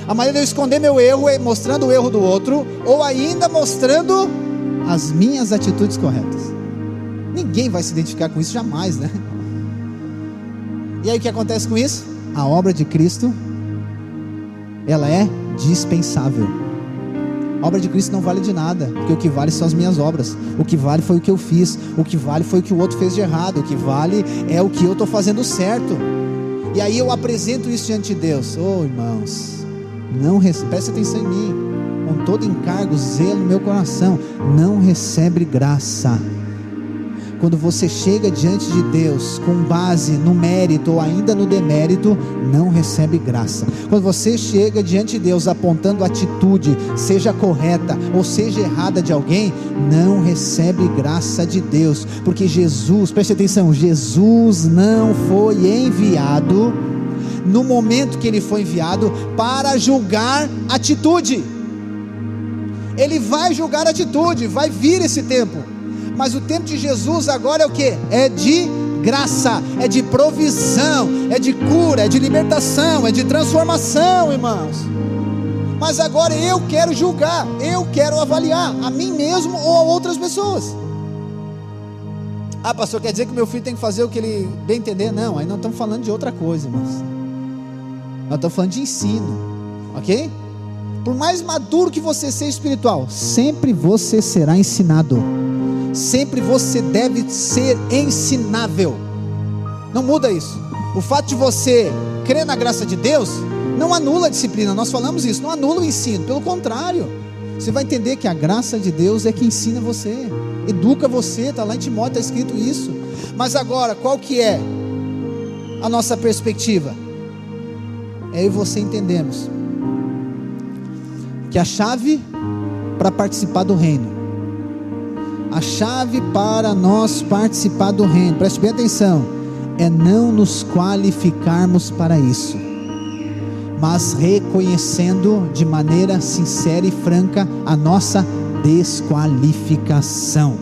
S1: A maneira de eu esconder meu erro é mostrando o erro do outro, ou ainda mostrando as minhas atitudes corretas. Ninguém vai se identificar com isso jamais, né? E aí o que acontece com isso? A obra de Cristo, ela é dispensável. A obra de Cristo não vale de nada, porque o que vale são as minhas obras. O que vale foi o que eu fiz. O que vale foi o que o outro fez de errado. O que vale é o que eu estou fazendo certo. E aí eu apresento isso diante de Deus. Oh, irmãos, preste atenção em mim, com todo encargo, zelo no meu coração. Não recebe graça. Quando você chega diante de Deus com base no mérito ou ainda no demérito, não recebe graça. Quando você chega diante de Deus apontando a atitude, seja correta ou seja errada de alguém, não recebe graça de Deus, porque Jesus, preste atenção, Jesus não foi enviado no momento que ele foi enviado para julgar atitude. Ele vai julgar atitude, vai vir esse tempo. Mas o tempo de Jesus agora é o que? É de graça, é de provisão, é de cura, é de libertação, é de transformação, irmãos. Mas agora eu quero julgar, eu quero avaliar a mim mesmo ou a outras pessoas. Ah, pastor, quer dizer que meu filho tem que fazer o que ele bem entender? Não, aí não estamos falando de outra coisa, irmãos. Nós estamos falando de ensino, ok? Por mais maduro que você seja espiritual, sempre você será ensinado. Sempre você deve ser ensinável. Não muda isso. O fato de você crer na graça de Deus não anula a disciplina. Nós falamos isso, não anula o ensino. Pelo contrário, você vai entender que a graça de Deus é que ensina você, educa você. Está lá em Timóteo, está escrito isso. Mas agora, qual que é a nossa perspectiva? é eu e você entendemos que a chave para participar do reino, a chave para nós participar do reino, preste bem atenção, é não nos qualificarmos para isso, mas reconhecendo de maneira sincera e franca a nossa desqualificação.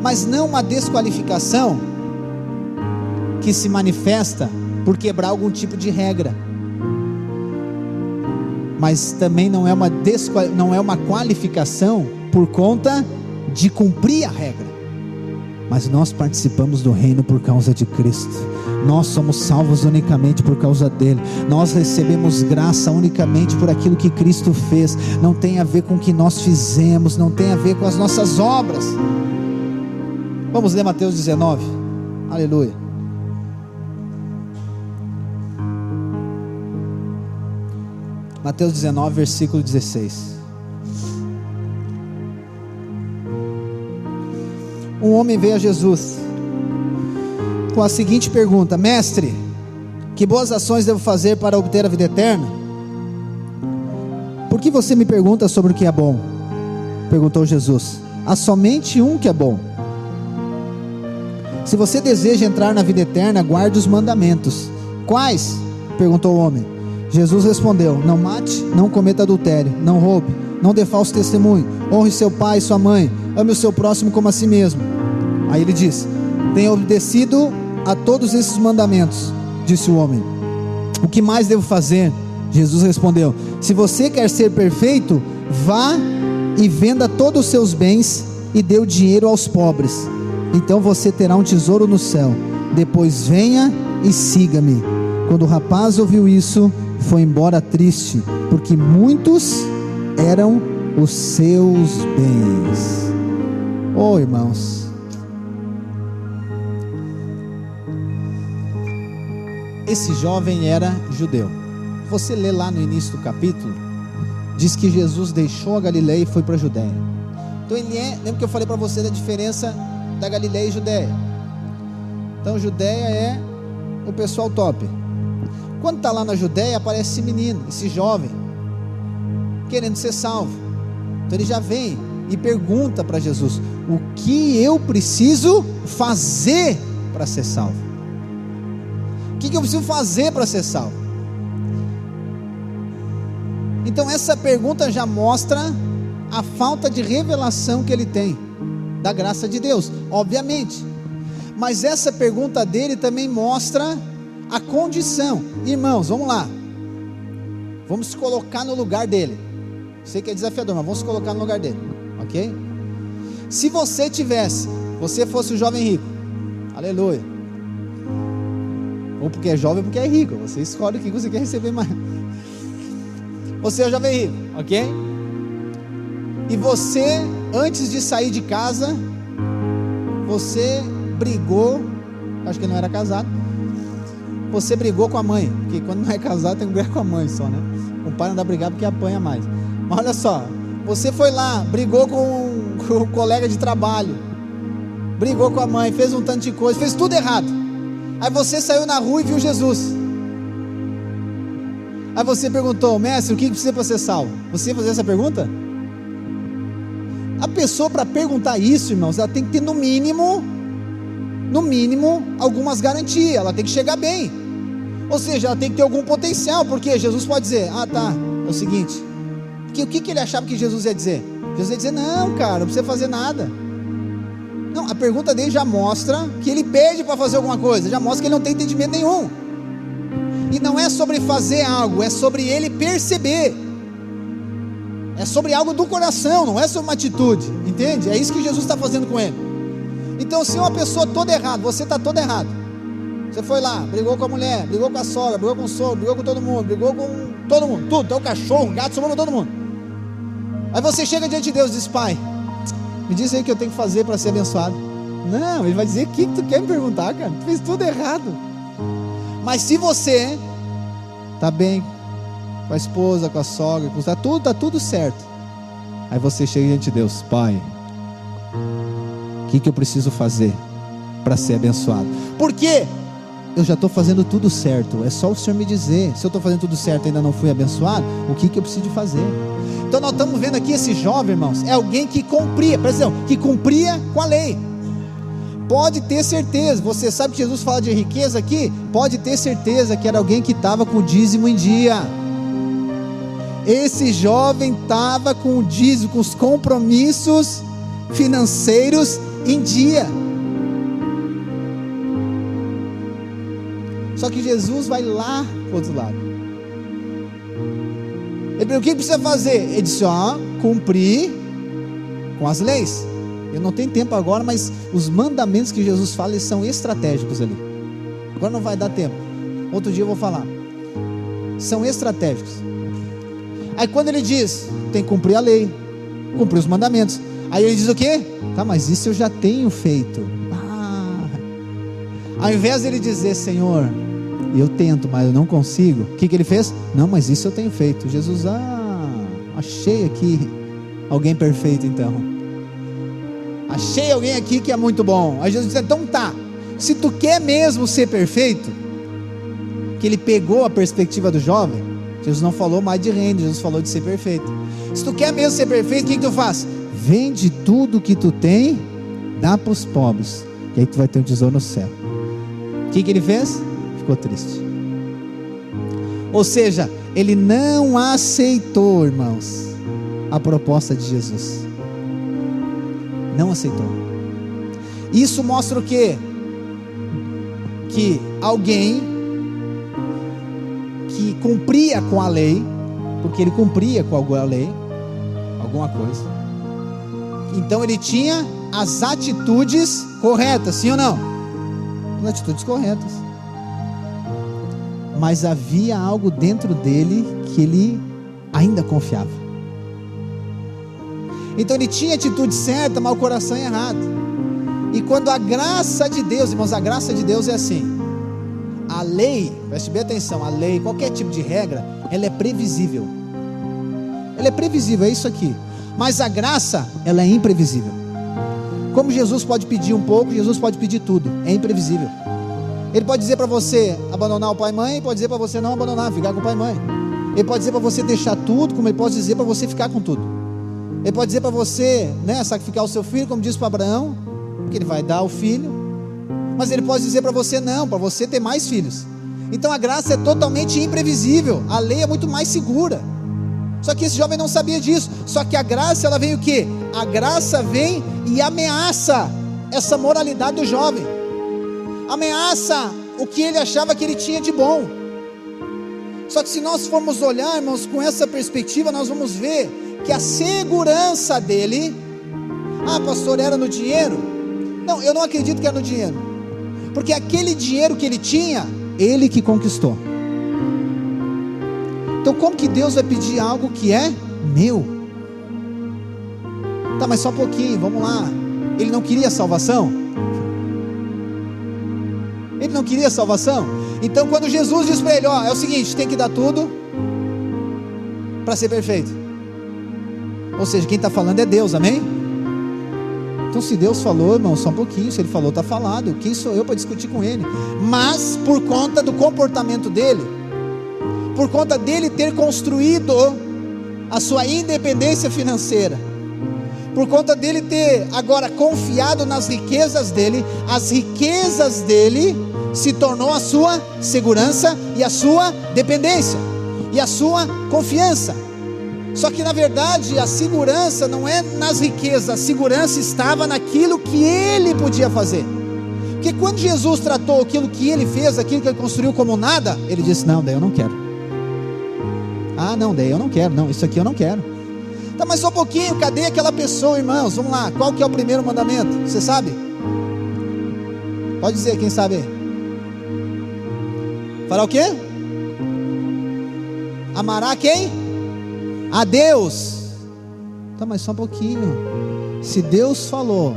S1: Mas não uma desqualificação que se manifesta por quebrar algum tipo de regra, mas também não é uma qualificação por conta de cumprir a regra. Mas nós participamos do reino por causa de Cristo, nós somos salvos unicamente por causa dele, nós recebemos graça unicamente por aquilo que Cristo fez, não tem a ver com o que nós fizemos, não tem a ver com as nossas obras. Vamos ler Mateus 19, aleluia. Mateus 19, versículo 16. Um homem veio a Jesus com a seguinte pergunta: mestre, que boas ações devo fazer para obter a vida eterna? Por que você me pergunta sobre o que é bom? Perguntou Jesus. Há somente um que é bom. Se você deseja entrar na vida eterna, guarde os mandamentos. Quais? Perguntou o homem. Jesus respondeu: não mate, não cometa adultério, não roube, não dê falso testemunho, honre seu pai e sua mãe, ame o seu próximo como a si mesmo. Aí ele diz: tenho obedecido a todos esses mandamentos. Disse o homem: o que mais devo fazer? Jesus respondeu: se você quer ser perfeito, vá e venda todos os seus bens e dê o dinheiro aos pobres, então você terá um tesouro no céu. Depois venha e siga-me. Quando o rapaz ouviu isso, foi embora triste, porque muitos eram os seus bens. Oh, irmãos, esse jovem era judeu. Você lê lá no início do capítulo, diz que Jesus deixou a Galileia e foi para a Judéia. Então ele lembra que eu falei para você da diferença da Galileia e Judéia? Então Judéia é o pessoal top. Quando está lá na Judéia, aparece esse menino, esse jovem, querendo ser salvo. Então ele já vem e pergunta para Jesus: o que eu preciso fazer para ser salvo? O que eu preciso fazer para ser salvo? Então essa pergunta já mostra a falta de revelação que ele tem da graça de Deus, obviamente. Mas essa pergunta dele também mostra a condição. Irmãos, vamos lá, vamos se colocar no lugar dele. Sei que é desafiador, mas vamos se colocar no lugar dele, ok? Se você fosse o jovem rico, aleluia, ou porque é jovem ou porque é rico, você escolhe o que você quer receber mais. Você é o jovem rico, ok? E você, antes de sair de casa, você brigou, acho que não era casado, você brigou com a mãe, porque quando não é casado tem que brigar com a mãe só, né? O pai não dá brigar porque apanha mais. Mas olha só, você foi lá, brigou com o colega de trabalho, brigou com a mãe, fez um tanto de coisa, fez tudo errado. Aí você saiu na rua e viu Jesus. Aí você perguntou: mestre, o que precisa para ser salvo? Você ia fazer essa pergunta? A pessoa, para perguntar isso, irmãos, ela tem que ter no mínimo algumas garantias. Ela tem que chegar bem, ou seja, ela tem que ter algum potencial. Porque Jesus pode dizer: ah tá, é o seguinte, porque o que ele achava que Jesus ia dizer? Jesus ia dizer: não cara, não precisa fazer nada. Não, a pergunta dele já mostra que ele pede para fazer alguma coisa, já mostra que ele não tem entendimento nenhum. E não é sobre fazer algo, é sobre ele perceber, é sobre algo do coração, não é sobre uma atitude, entende? É isso que Jesus está fazendo com ele. Então, se uma pessoa toda errada, você está todo errado, você foi lá, brigou com a mulher, brigou com a sogra, brigou com o sogro, brigou com todo mundo, tudo, até o cachorro, o gato, sobrou com todo mundo. Aí você chega diante de Deus e diz: pai, me diz aí o que eu tenho que fazer para ser abençoado. Não, ele vai dizer: o que tu quer me perguntar, cara? Tu fez tudo errado. Mas se você está bem com a esposa, com a sogra, está tudo certo, aí você chega diante de Deus: pai, o que eu preciso fazer para ser abençoado? Por quê? eu já estou fazendo tudo certo, é só o Senhor me dizer. Se eu estou fazendo tudo certo e ainda não fui abençoado, o que eu preciso de fazer? Então nós estamos vendo aqui esse jovem, irmãos, é alguém que cumpria, presta atenção, que cumpria com a lei. Pode ter certeza, você sabe que Jesus fala de riqueza aqui, pode ter certeza que era alguém que estava com o dízimo em dia. Esse jovem estava com o dízimo, com os compromissos financeiros em dia. Só que Jesus vai lá para o outro lado. Ele perguntou: o que precisa fazer? Ele disse: cumprir com as leis. Eu não tenho tempo agora, mas os mandamentos que Jesus fala, eles são estratégicos ali. Agora não vai dar tempo, outro dia eu vou falar. São estratégicos. Aí quando ele diz, tem que cumprir a lei, cumprir os mandamentos, aí ele diz o quê? Tá, mas isso eu já tenho feito. Ao invés de ele dizer: Senhor, eu tento, mas eu não consigo, o que ele fez? Não, mas isso eu tenho feito. Jesus, achei aqui alguém perfeito então. Achei alguém aqui que é muito bom. Aí Jesus disse: então tá, se tu quer mesmo ser perfeito, que ele pegou a perspectiva do jovem. Jesus não falou mais de reino, Jesus falou de ser perfeito. Se tu quer mesmo ser perfeito, o que tu faz? Vende tudo que tu tem, dá para os pobres, e aí tu vai ter um tesouro no céu. O que ele fez? Ficou triste. Ou seja, ele não aceitou, irmãos, a proposta de Jesus. Não aceitou. Isso mostra o quê? Que alguém que cumpria com a lei, porque ele cumpria com a lei, alguma coisa, então ele tinha as atitudes corretas, sim ou não? As atitudes corretas. Mas havia algo dentro dele que ele ainda confiava. Então ele tinha a atitude certa, mas o coração errado. E quando a graça de Deus, irmãos, a graça de Deus é assim. A lei, preste bem atenção, a lei, qualquer tipo de regra, ela é previsível. Ela é previsível, é isso aqui. Mas a graça, ela é imprevisível. Como Jesus pode pedir um pouco, Jesus pode pedir tudo, é imprevisível. Ele pode dizer para você abandonar o pai e mãe, pode dizer para você não abandonar, ficar com o pai e mãe. Ele pode dizer para você deixar tudo, como ele pode dizer para você ficar com tudo. Ele pode dizer para você, sacrificar o seu filho, como disse para Abraão, que ele vai dar o filho. Mas ele pode dizer para você não, para você ter mais filhos. Então a graça é totalmente imprevisível. A lei é muito mais segura. Só que esse jovem não sabia disso. Só que a graça, ela vem o quê? A graça vem e ameaça essa moralidade do jovem. Ameaça o que ele achava que ele tinha de bom. Só que se nós formos olhar, irmãos, com essa perspectiva, nós vamos ver que a segurança dele, pastor, era no dinheiro? Não, eu não acredito que era no dinheiro, porque aquele dinheiro que ele tinha, ele que conquistou. Então como que Deus vai pedir algo que é meu? Tá, mas só um pouquinho, vamos lá. Ele não queria salvação? Ele não queria salvação? Então quando Jesus diz para ele, é o seguinte, tem que dar tudo para ser perfeito. Ou seja, quem está falando é Deus, amém? Então se Deus falou, irmão, só um pouquinho, se ele falou, está falado, quem sou eu para discutir com ele? Mas por conta do comportamento dele, por conta dele ter construído a sua independência financeira, por conta dele ter agora confiado nas riquezas dele, as riquezas dele se tornou a sua segurança e a sua dependência e a sua confiança. Só que na verdade a segurança não é nas riquezas, a segurança estava naquilo que ele podia fazer. Porque quando Jesus tratou aquilo que ele fez, aquilo que ele construiu como nada, ele disse: não, daí eu não quero. Não, daí eu não quero, não, isso aqui eu não quero. Tá, mas só um pouquinho, cadê aquela pessoa, irmãos? Vamos lá, qual que é o primeiro mandamento? Você sabe? Pode dizer, quem sabe? Fará o quê? Amará quem? A Deus. Tá, mas só um pouquinho. Se Deus falou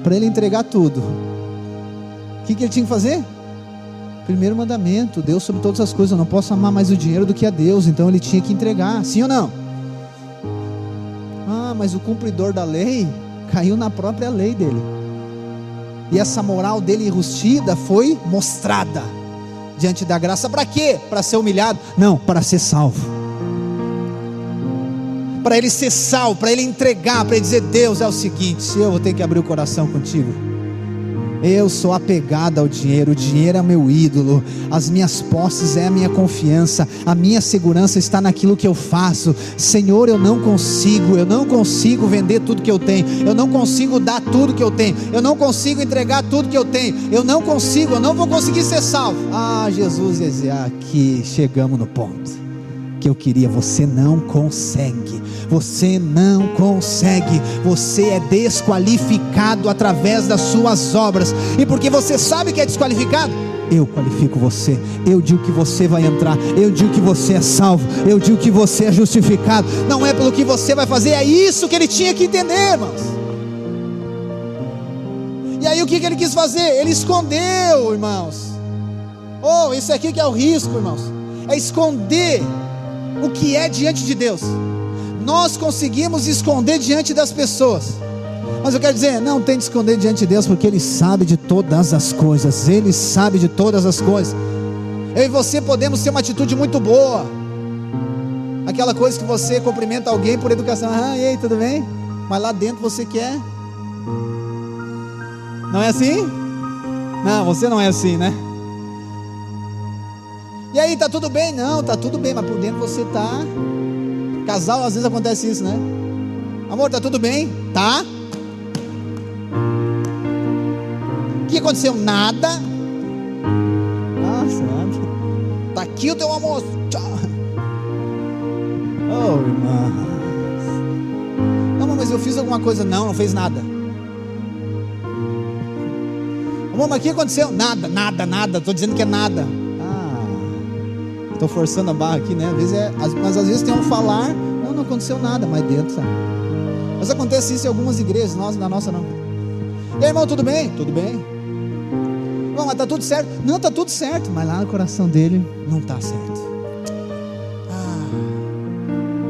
S1: para ele entregar tudo, o que ele tinha que fazer? Primeiro mandamento: Deus sobre todas as coisas. Eu não posso amar mais o dinheiro do que a Deus. Então ele tinha que entregar, sim ou não? Mas o cumpridor da lei caiu na própria lei dele. E essa moral dele enrustida foi mostrada diante da graça. Para quê? Para ser humilhado? Não, para ser salvo. Para ele ser salvo, para ele entregar, para ele dizer: Deus, é o seguinte, eu vou ter que abrir o coração contigo. Eu sou apegado ao dinheiro, o dinheiro é meu ídolo, as minhas posses é a minha confiança, a minha segurança está naquilo que eu faço. Senhor, eu não consigo vender tudo que eu tenho, eu não consigo dar tudo que eu tenho, eu não consigo entregar tudo que eu tenho, eu não vou conseguir ser salvo. Jesus ia dizer: aqui chegamos no ponto que eu queria. Você não consegue, você é desqualificado através das suas obras, e porque você sabe que é desqualificado, eu qualifico você, eu digo que você vai entrar, eu digo que você é salvo, eu digo que você é justificado, não é pelo que você vai fazer. É isso que ele tinha que entender, irmãos. E aí o que ele quis fazer? Ele escondeu, irmãos. Isso aqui que é o risco, irmãos, é esconder o que é diante de Deus. Nós conseguimos esconder diante das pessoas, mas eu quero dizer, não tem de esconder diante de Deus, porque Ele sabe de todas as coisas. Ele sabe de todas as coisas. Eu e você podemos ter uma atitude muito boa, aquela coisa que você cumprimenta alguém por educação: e aí, tudo bem? Mas lá dentro você quer. Não é assim? Não, você não é assim, né? E aí, tá tudo bem? Não, tá tudo bem, mas por dentro você tá... Casal, às vezes acontece isso, né? Amor, tá tudo bem? Tá? O que aconteceu? Nada. Nossa, nada. Tá aqui o teu almoço. Tchau. Irmãos. Não, mas eu fiz alguma coisa. Não fez nada. Amor, mas o que aconteceu? Nada. Tô dizendo que é nada. Estou forçando a barra aqui, né? Mas às vezes tem um falar: não aconteceu nada, mas dentro, sabe? Mas acontece isso em algumas igrejas, na nossa não. E aí, irmão, tudo bem? Tudo bem. Não, mas tá tudo certo? Não, tá tudo certo, mas lá no coração dele não está certo.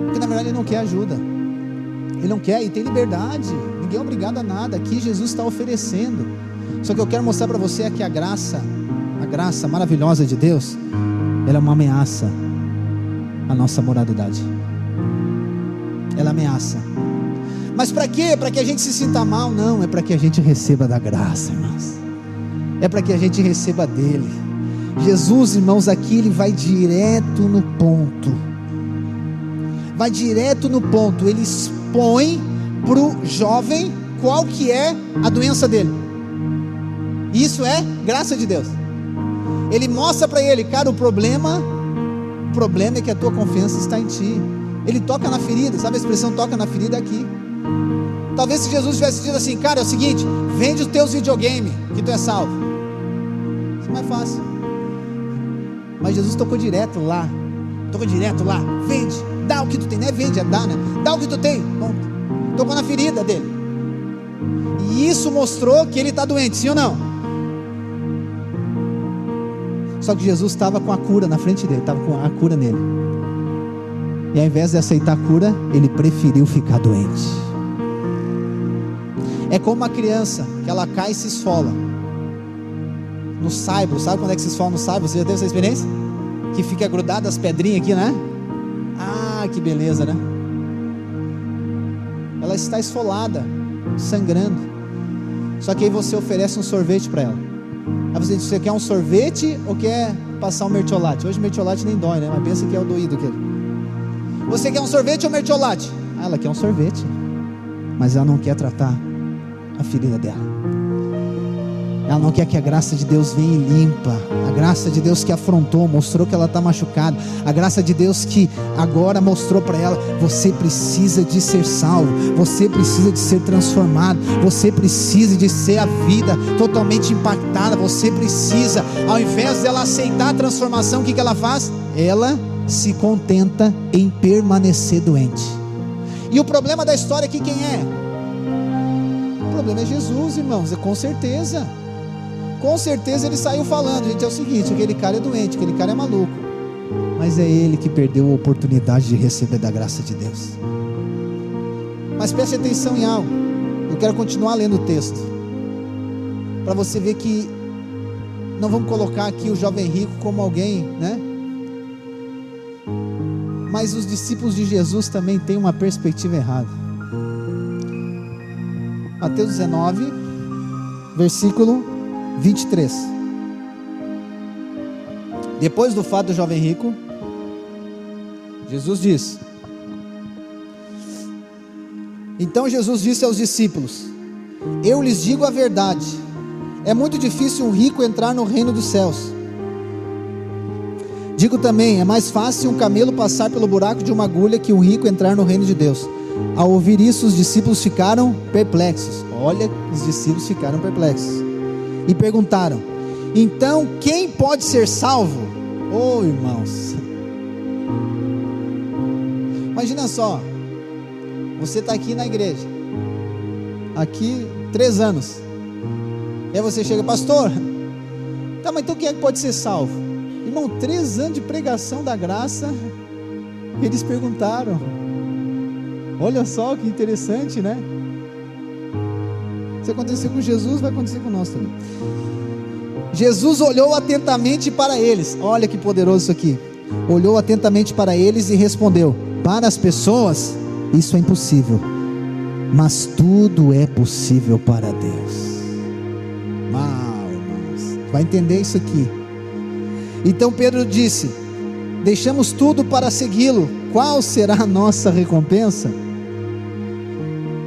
S1: Porque na verdade ele não quer ajuda, ele não quer, e tem liberdade, ninguém é obrigado a nada. Aqui Jesus está oferecendo. Só que eu quero mostrar para você é que a graça maravilhosa de Deus, ela é uma ameaça à nossa moralidade. Ela ameaça. Mas para quê? Para que a gente se sinta mal? Não, é para que a gente receba da graça, irmãos. É para que a gente receba dele. Jesus, irmãos, aqui ele vai direto no ponto. Ele expõe para o jovem qual que é a doença dele. Isso é graça de Deus. Ele mostra para ele: cara, o problema é que a tua confiança está em ti. Ele toca na ferida, sabe a expressão toca na ferida aqui? Talvez se Jesus tivesse dito assim: cara, é o seguinte, vende os teus videogames, que tu é salvo. Isso é mais fácil. Mas Jesus tocou direto lá, vende, dá o que tu tem, não é vende, é dá, né? Dá o que tu tem, ponto. Tocou na ferida dele. E isso mostrou que ele está doente, sim ou não? Só que Jesus estava com a cura na frente dele, estava com a cura nele. E ao invés de aceitar a cura, ele preferiu ficar doente. É como uma criança que ela cai e se esfola no saibro. Sabe quando é que se esfola no saibro? Você já teve essa experiência? Que fica grudado as pedrinhas aqui, né? Que beleza, né? Ela está esfolada, sangrando. Só que aí você oferece um sorvete para ela. Aí você diz: você quer um sorvete ou quer passar um mertiolate? Hoje mertiolate nem dói, né? Mas pensa que é o doído aquele. Você quer um sorvete ou mertiolate? Ela quer um sorvete, mas ela não quer tratar a ferida dela. Ela não quer que a graça de Deus venha e limpa. A graça de Deus que afrontou, mostrou que ela está machucada. A graça de Deus que agora mostrou para ela: você precisa de ser salvo, você precisa de ser transformado, você precisa de ser a vida totalmente impactada. Você precisa, ao invés dela aceitar a transformação, o que ela faz? Ela se contenta em permanecer doente. E o problema da história aqui quem é? O problema é Jesus, irmãos, com certeza. Com certeza ele saiu falando: gente, é o seguinte, aquele cara é doente, aquele cara é maluco. Mas é ele que perdeu a oportunidade de receber da graça de Deus. Mas preste atenção em algo. Eu quero continuar lendo o texto. para você ver que não vamos colocar aqui o jovem rico como alguém, né? Mas os discípulos de Jesus também têm uma perspectiva errada. Mateus 19, versículo 23. Depois do fato do jovem rico, Jesus diz: então Jesus disse aos discípulos: eu lhes digo a verdade, é muito difícil um rico entrar no reino dos céus. Digo também, é mais fácil um camelo passar pelo buraco de uma agulha que um rico entrar no reino de Deus. Ao ouvir isso, os discípulos ficaram perplexos. Olha, os discípulos ficaram perplexos e perguntaram: então quem pode ser salvo? Oh, irmãos, imagina só, você está aqui na igreja, aqui 3 anos, e aí você chega: pastor, tá, mas então quem é que pode ser salvo? Irmão, 3 anos de pregação da graça, eles perguntaram. Olha só que interessante, né? Se acontecer com Jesus, vai acontecer com nós também. Jesus olhou atentamente para eles. Olha que poderoso isso aqui. Olhou atentamente para eles e respondeu: para as pessoas isso é impossível, mas tudo é possível para Deus. Irmãos, vai entender isso aqui. Então Pedro disse: deixamos tudo para segui-lo, qual será a nossa recompensa?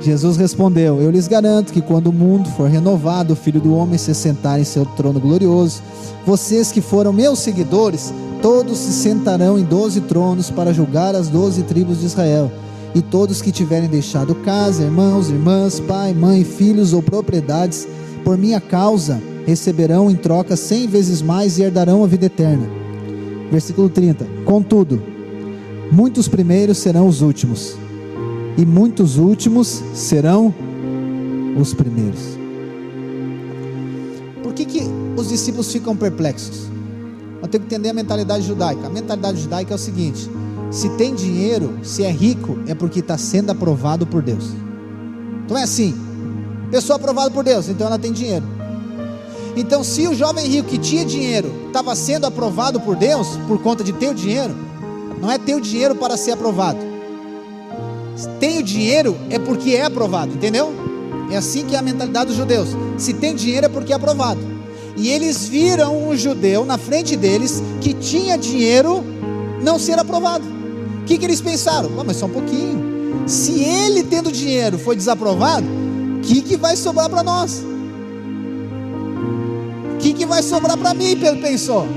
S1: Jesus respondeu: eu lhes garanto que quando o mundo for renovado, o Filho do Homem se sentar em seu trono glorioso, vocês que foram meus seguidores, todos se sentarão em 12 tronos para julgar as 12 tribos de Israel, e todos que tiverem deixado casa, irmãos, irmãs, pai, mãe, filhos ou propriedades, por minha causa, receberão em troca 100 vezes mais e herdarão a vida eterna. Versículo 30. Contudo, muitos primeiros serão os últimos, e muitos últimos serão os primeiros. Por que os discípulos ficam perplexos? Eu tenho que entender a mentalidade judaica. A mentalidade judaica é o seguinte: se tem dinheiro, se é rico, é porque está sendo aprovado por Deus. Então é assim: pessoa aprovada por Deus, então ela tem dinheiro. Então, se o jovem rico que tinha dinheiro estava sendo aprovado por Deus por conta de ter o dinheiro, não é ter o dinheiro para ser aprovado. Tem o dinheiro é porque é aprovado, entendeu? É assim que é a mentalidade dos judeus. Se tem dinheiro é porque é aprovado. E eles viram um judeu na frente deles que tinha dinheiro não ser aprovado. O que eles pensaram? Mas só um pouquinho. Se ele tendo dinheiro foi desaprovado, o que vai sobrar para nós? O que vai sobrar para mim? Pedro pensou.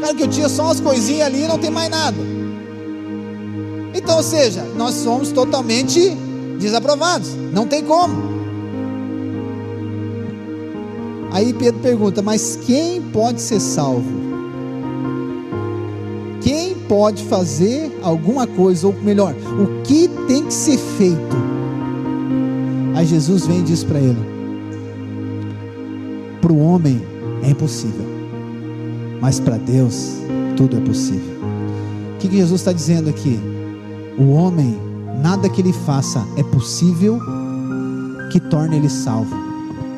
S1: Cara, que eu tinha só umas coisinhas ali e não tem mais nada. Então, ou seja, nós somos totalmente desaprovados. Não tem como. Aí Pedro pergunta: mas quem pode ser salvo? Quem pode fazer alguma coisa? Ou melhor, o que tem que ser feito? Aí Jesus vem e diz para ele: para o homem é impossível, mas para Deus tudo é possível. O que Jesus está dizendo aqui? O homem, nada que ele faça é possível que torne ele salvo,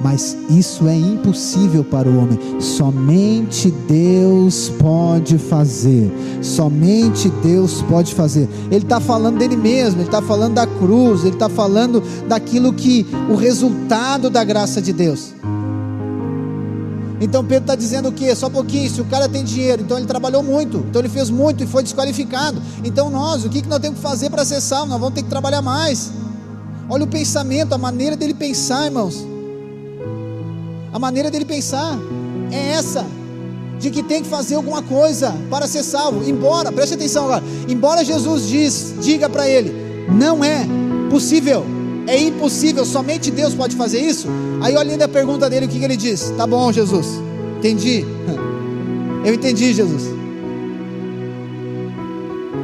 S1: mas isso é impossível para o homem. Somente Deus pode fazer. Somente Deus pode fazer. Ele está falando dele mesmo, ele está falando da cruz, ele está falando daquilo que, o resultado da graça de Deus. Então Pedro está dizendo o quê? Só um pouquinho. Se o cara tem dinheiro, então ele trabalhou muito, então ele fez muito e foi desqualificado. Então nós, o que nós temos que fazer para ser salvo? Nós vamos ter que trabalhar mais. Olha o pensamento, a maneira dele pensar, irmãos. A maneira dele pensar é essa, de que tem que fazer alguma coisa para ser salvo. Embora, preste atenção agora, embora Jesus diga para ele: não é possível, é impossível, somente Deus pode fazer isso. Aí olha ainda a pergunta dele, o que ele diz? Tá bom, Jesus, entendi. Eu entendi, Jesus.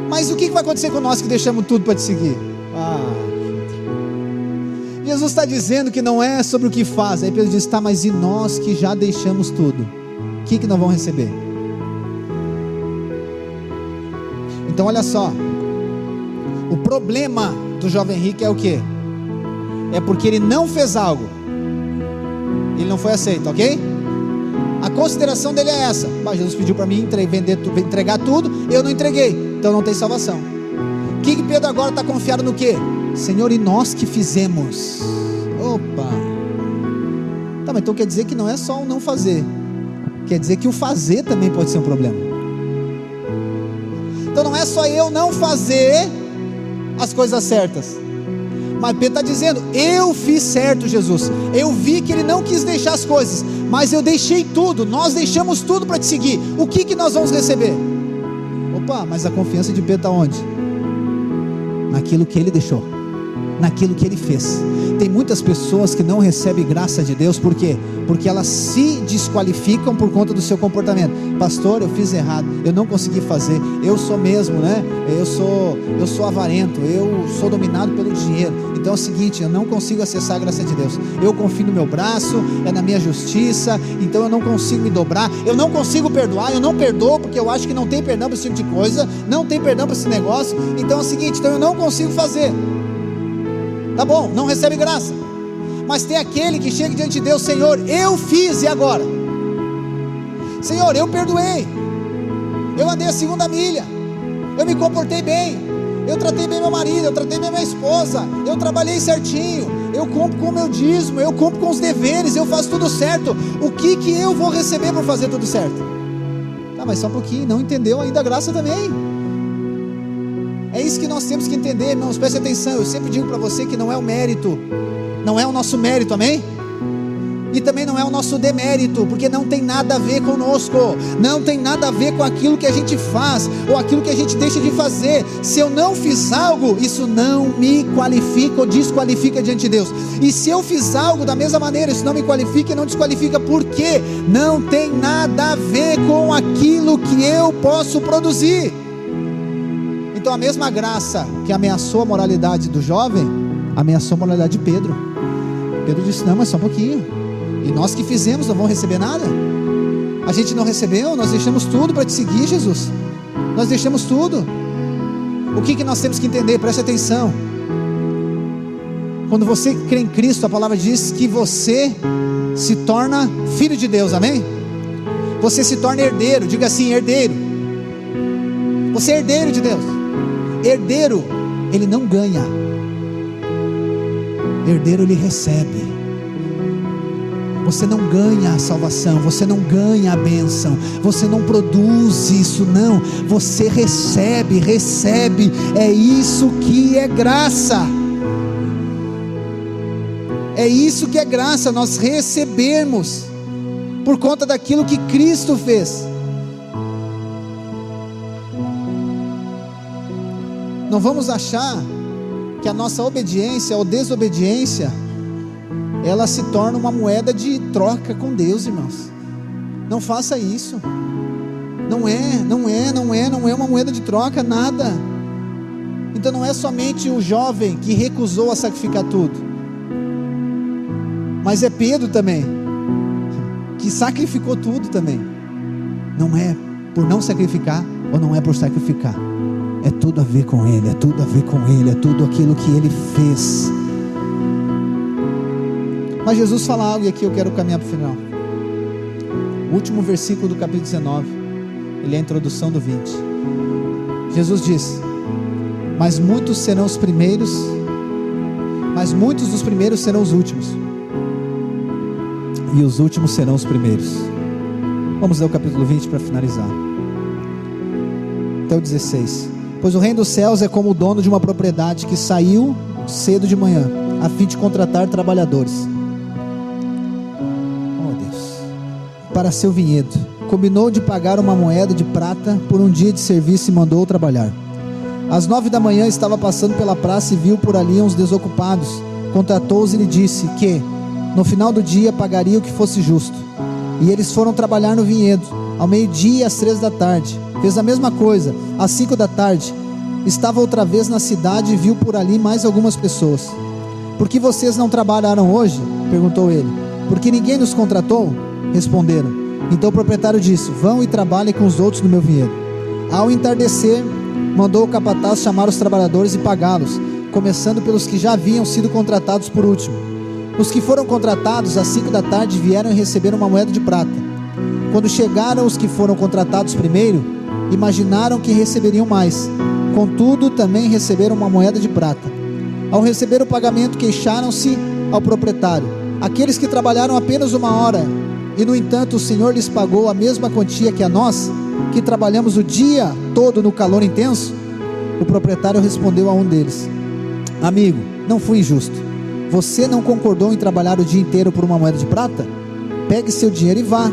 S1: Mas o que vai acontecer com nós que deixamos tudo para te seguir? Jesus está dizendo que não é sobre o que faz. Aí Pedro diz: tá, mas e nós que já deixamos tudo? O que nós vamos receber? Então olha só, o problema do jovem rico é o quê? É porque ele não fez algo ele não foi aceito, ok? A consideração dele é essa: Jesus pediu para mim entregar tudo, eu não entreguei, então não tem salvação. O que Pedro agora está confiado no quê? Senhor, e nós que fizemos? Opa! Tá, mas então quer dizer que não é só o não fazer, quer dizer que o fazer também pode ser um problema. Então não é só eu não fazer as coisas certas, mas Pedro está dizendo: eu fiz certo, Jesus, eu vi que ele não quis deixar as coisas, mas eu deixei tudo, nós deixamos tudo para te seguir. O que nós vamos receber? Opa, mas a confiança de Pedro está onde? Naquilo que ele deixou, naquilo que ele fez. Tem muitas pessoas que não recebem graça de Deus, por quê? Porque elas se desqualificam por conta do seu comportamento. Pastor, eu fiz errado, eu não consegui fazer, eu sou mesmo, né? Eu sou avarento, eu sou dominado pelo dinheiro. Então é o seguinte, eu não consigo acessar a graça de Deus, eu confio no meu braço, é na minha justiça, então eu não consigo me dobrar, eu não consigo perdoar, eu não perdoo, porque eu acho que não tem perdão para esse tipo de coisa, não tem perdão para esse negócio. Então é o seguinte, então eu não consigo fazer. Tá bom, não recebe graça. Mas tem aquele que chega diante de Deus: Senhor, eu fiz, e agora? Senhor, eu perdoei, eu andei a 2ª milha, eu me comportei bem, eu tratei bem meu marido, eu tratei bem minha esposa, eu trabalhei certinho, eu cumpro com o meu dízimo, eu cumpro com os deveres, eu faço tudo certo. O que eu vou receber por fazer tudo certo? Tá, mas só um pouquinho, não entendeu ainda a graça também. É isso que nós temos que entender, irmãos, preste atenção. Eu sempre digo para você que não é o mérito, não é o nosso mérito, amém? E também não é o nosso demérito, porque não tem nada a ver conosco, não tem nada a ver com aquilo que a gente faz, ou aquilo que a gente deixa de fazer. Se eu não fiz algo, isso não me qualifica ou desqualifica diante de Deus. E se eu fiz algo da mesma maneira, isso não me qualifica e não desqualifica, porque não tem nada a ver com aquilo que eu posso produzir. Então a mesma graça que ameaçou a moralidade do jovem, ameaçou a moralidade de Pedro. Pedro disse: não, mas só um pouquinho, e nós que fizemos não vamos receber nada? A gente não recebeu, nós deixamos tudo para te seguir, Jesus, nós deixamos tudo. O que nós temos que entender? Preste atenção. Quando você crê em Cristo, a palavra diz que você se torna filho de Deus, amém? Você se torna herdeiro, diga assim, herdeiro. Você é herdeiro de Deus. Herdeiro, ele não ganha, herdeiro ele recebe. Você não ganha a salvação, você não ganha a bênção, você não produz isso, não, você recebe, é isso que é graça, é isso que é graça, nós recebemos, por conta daquilo que Cristo fez. Não vamos achar que a nossa obediência ou desobediência, ela se torna uma moeda de troca com Deus, irmãos. Não faça isso. Não é uma moeda de troca, nada. Então não é somente o jovem que recusou a sacrificar tudo, mas é Pedro também, que sacrificou tudo também. Não é por não sacrificar, ou não é por sacrificar, é tudo a ver com Ele, é tudo a ver com Ele, é tudo aquilo que Ele fez. Mas Jesus fala algo, e aqui eu quero caminhar para o final. O último versículo do capítulo 19, ele é a introdução do 20. Jesus diz: mas muitos serão os primeiros, mas muitos dos primeiros serão os últimos, e os últimos serão os primeiros. Vamos ler o capítulo 20 para finalizar, até o 16. Pois o reino dos céus é como o dono de uma propriedade que saiu cedo de manhã, a fim de contratar trabalhadores, para seu vinhedo. Combinou de pagar uma moeda de prata por um dia de serviço e mandou trabalhar. Às 9 da manhã estava passando pela praça e viu por ali uns desocupados. Contratou-os e lhe disse que no final do dia pagaria o que fosse justo. E eles foram trabalhar no vinhedo. Ao meio-dia e às 3 da tarde fez a mesma coisa. Às 5 da tarde estava outra vez na cidade e viu por ali mais algumas pessoas. Por que vocês não trabalharam hoje? Perguntou ele. Porque ninguém nos contratou? Responderam. Então o proprietário disse: vão e trabalhem com os outros no meu vinhedo. Ao entardecer, mandou o capataz chamar os trabalhadores e pagá-los, começando pelos que já haviam sido contratados por último. Os que foram contratados às 5 da tarde vieram e receberam uma moeda de prata. Quando chegaram os que foram contratados primeiro, imaginaram que receberiam mais. Contudo, também receberam uma moeda de prata. Ao receber o pagamento, queixaram-se ao proprietário. Aqueles que trabalharam apenas 1 hora, e no entanto o Senhor lhes pagou a mesma quantia que a nós, que trabalhamos o dia todo no calor intenso. O proprietário respondeu a um deles: amigo, não fui injusto. Você não concordou em trabalhar o dia inteiro por uma moeda de prata? Pegue seu dinheiro e vá.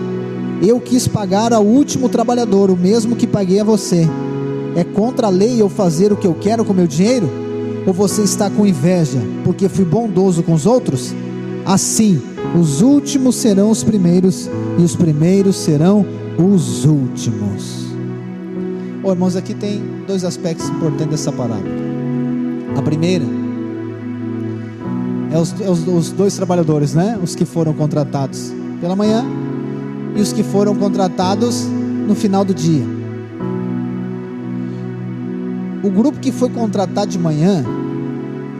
S1: Eu quis pagar ao último trabalhador o mesmo que paguei a você. É contra a lei eu fazer o que eu quero com meu dinheiro? Ou você está com inveja porque fui bondoso com os outros? Assim, os últimos serão os primeiros, e os primeiros serão os últimos. Irmãos, aqui tem 2 aspectos importantes dessa parábola. A primeira é os 2 trabalhadores, né? Os que foram contratados pela manhã e os que foram contratados no final do dia. O grupo que foi contratado de manhã,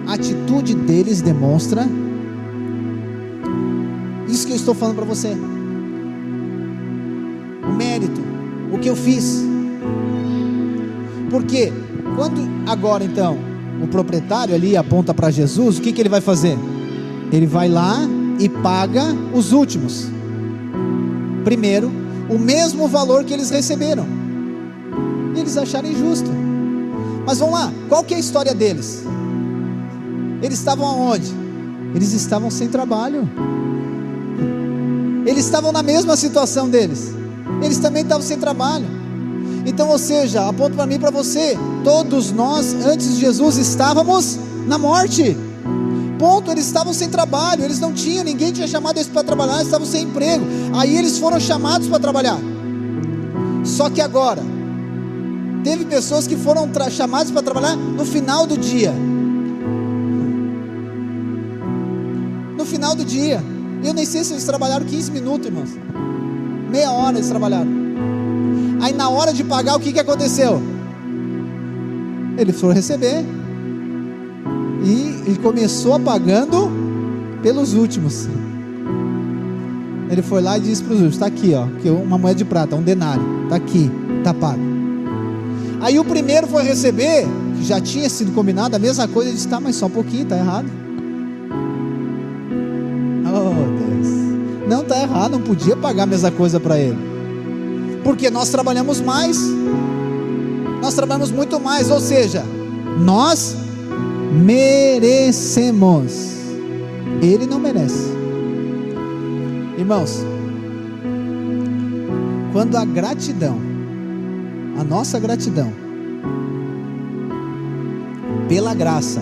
S1: a atitude deles demonstra isso que eu estou falando para você. O mérito, o que eu fiz. Porque quando agora então o proprietário ali aponta para Jesus, o que ele vai fazer? Ele vai lá e paga os últimos primeiro o mesmo valor que eles receberam. E eles acharam injusto. Mas vamos lá, qual que é a história deles? Eles estavam aonde? Eles estavam sem trabalho. Eles estavam na mesma situação deles. Eles também estavam sem trabalho. Então, ou seja, aponto para mim e para você, todos nós antes de Jesus estávamos na morte. Ponto. Eles estavam sem trabalho, eles não tinham, ninguém tinha chamado eles para trabalhar, eles estavam sem emprego. Aí eles foram chamados para trabalhar. Só que agora teve pessoas que foram chamadas para trabalhar no final do dia. No final do dia. Eu nem sei se eles trabalharam 15 minutos, irmãos. Meia hora eles trabalharam. Aí na hora de pagar, o que aconteceu? Eles foram receber. E ele começou pagando pelos últimos. Ele foi lá e disse para os últimos: está aqui, ó, uma moeda de prata, um denário. Está aqui, está pago. Aí o primeiro foi receber, que já tinha sido combinado, a mesma coisa. Ele disse: tá, mas só um pouquinho, está errado. Oh Deus, não, está errado, não podia pagar a mesma coisa para ele, porque nós trabalhamos mais, nós trabalhamos muito mais, ou seja, nós merecemos, ele não merece. Irmãos, quando a gratidão, a nossa gratidão pela graça,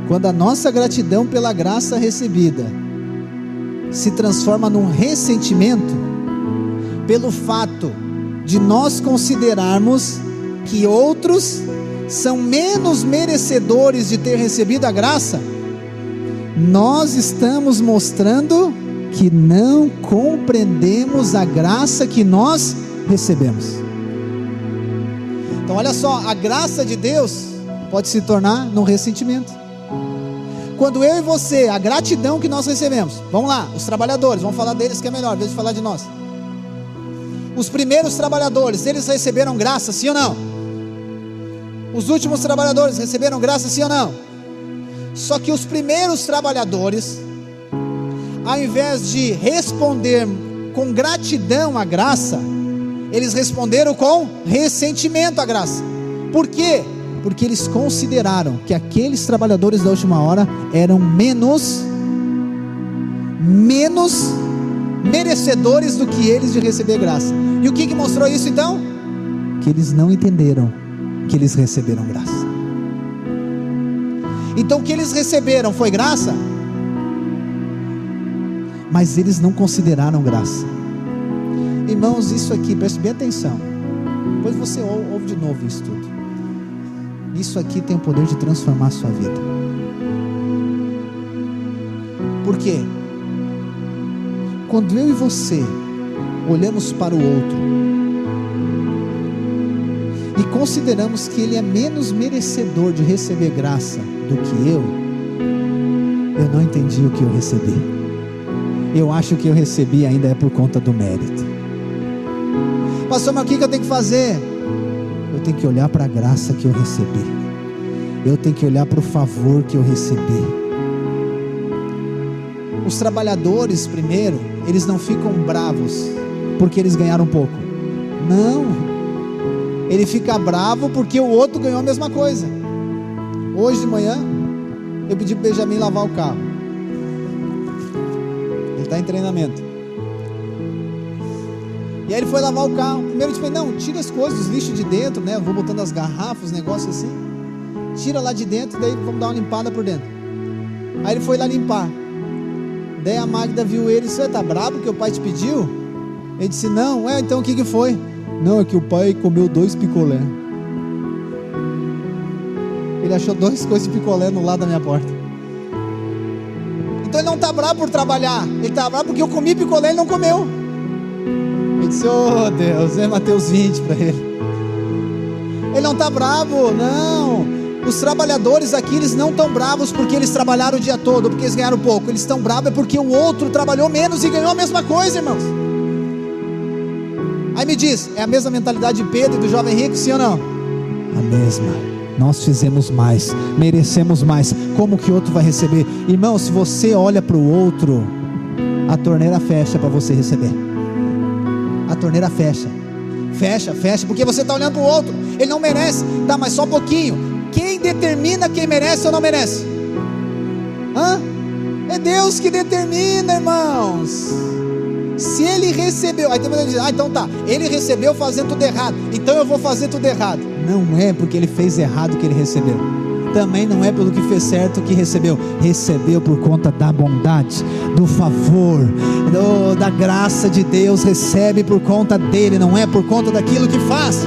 S1: quando a nossa gratidão pela graça recebida se transforma num ressentimento pelo fato de nós considerarmos que outros são menos merecedores de ter recebido a graça, nós estamos mostrando que não compreendemos a graça que nós recebemos. Então olha só, a graça de Deus pode se tornar num ressentimento. Quando eu e você, a gratidão que nós recebemos, vamos lá, os trabalhadores, vamos falar deles que é melhor, em vez de falar de nós. Os primeiros trabalhadores, eles receberam graça, sim ou não? Os últimos trabalhadores receberam graça, sim ou não? Só que os primeiros trabalhadores, ao invés de responder com gratidão à graça, eles responderam com ressentimento à graça. Por quê? Porque eles consideraram que aqueles trabalhadores da última hora eram menos merecedores do que eles de receber graça. E o que mostrou isso então? Que eles não entenderam que eles receberam graça. Então o que eles receberam foi graça, mas eles não consideraram graça. Irmãos, isso aqui, preste bem atenção, depois você ouve de novo isso tudo. Isso aqui tem o poder de transformar a sua vida. Por quê? Quando eu e você olhamos para o outro e consideramos que ele é menos merecedor de receber graça do que eu eu não entendi o que eu recebi. Eu acho que eu recebi ainda é por conta do mérito. Pastor, mas o que eu tenho que fazer? Eu tenho que olhar para a graça que eu recebi. Eu tenho que olhar para o favor que eu recebi. Os trabalhadores, primeiro, eles não ficam bravos porque eles ganharam pouco. Não, ele fica bravo porque o outro ganhou a mesma coisa. Hoje de manhã eu pedi para o Benjamin lavar o carro. Ele está em treinamento. E aí ele foi lavar o carro. Primeiro eu disse, não, tira as coisas, os lixos de dentro, né? Eu vou botando as garrafas, os negócios assim. Tira lá de dentro, daí vamos dar uma limpada por dentro. Aí ele foi lá limpar. Daí a Magda viu ele e disse, você tá bravo que o pai te pediu? Ele disse, não, então o que foi? Não, é que o pai comeu 2 picolé. Ele achou 2 coisas de picolé no lado da minha porta. Então ele não está bravo por trabalhar, ele está bravo porque eu comi picolé e ele não comeu. Ele disse, oh Deus, é Mateus 20 para ele. Ele não está bravo, não. Os trabalhadores aqui, eles não estão bravos porque eles trabalharam o dia todo, porque eles ganharam pouco. Eles estão bravos é porque o outro trabalhou menos e ganhou a mesma coisa, irmãos. Aí me diz, é a mesma mentalidade de Pedro e do jovem rico, sim ou não? A mesma. Nós fizemos mais, merecemos mais. Como que outro vai receber? Irmão, se você olha para o outro, a torneira fecha para você receber. A torneira fecha. Fecha, porque você está olhando para o outro. Ele não merece, tá, mas só um pouquinho. Quem determina quem merece ou não merece? É Deus que determina, irmãos. Se ele recebeu, aí tem muita gente diz, então tá, ele recebeu fazendo tudo errado, então eu vou fazer tudo errado. Não é porque ele fez errado que ele recebeu. Também não é pelo que fez certo que recebeu. Recebeu por conta da bondade, do favor, da graça de Deus. Recebe por conta dele, não é por conta daquilo que faz.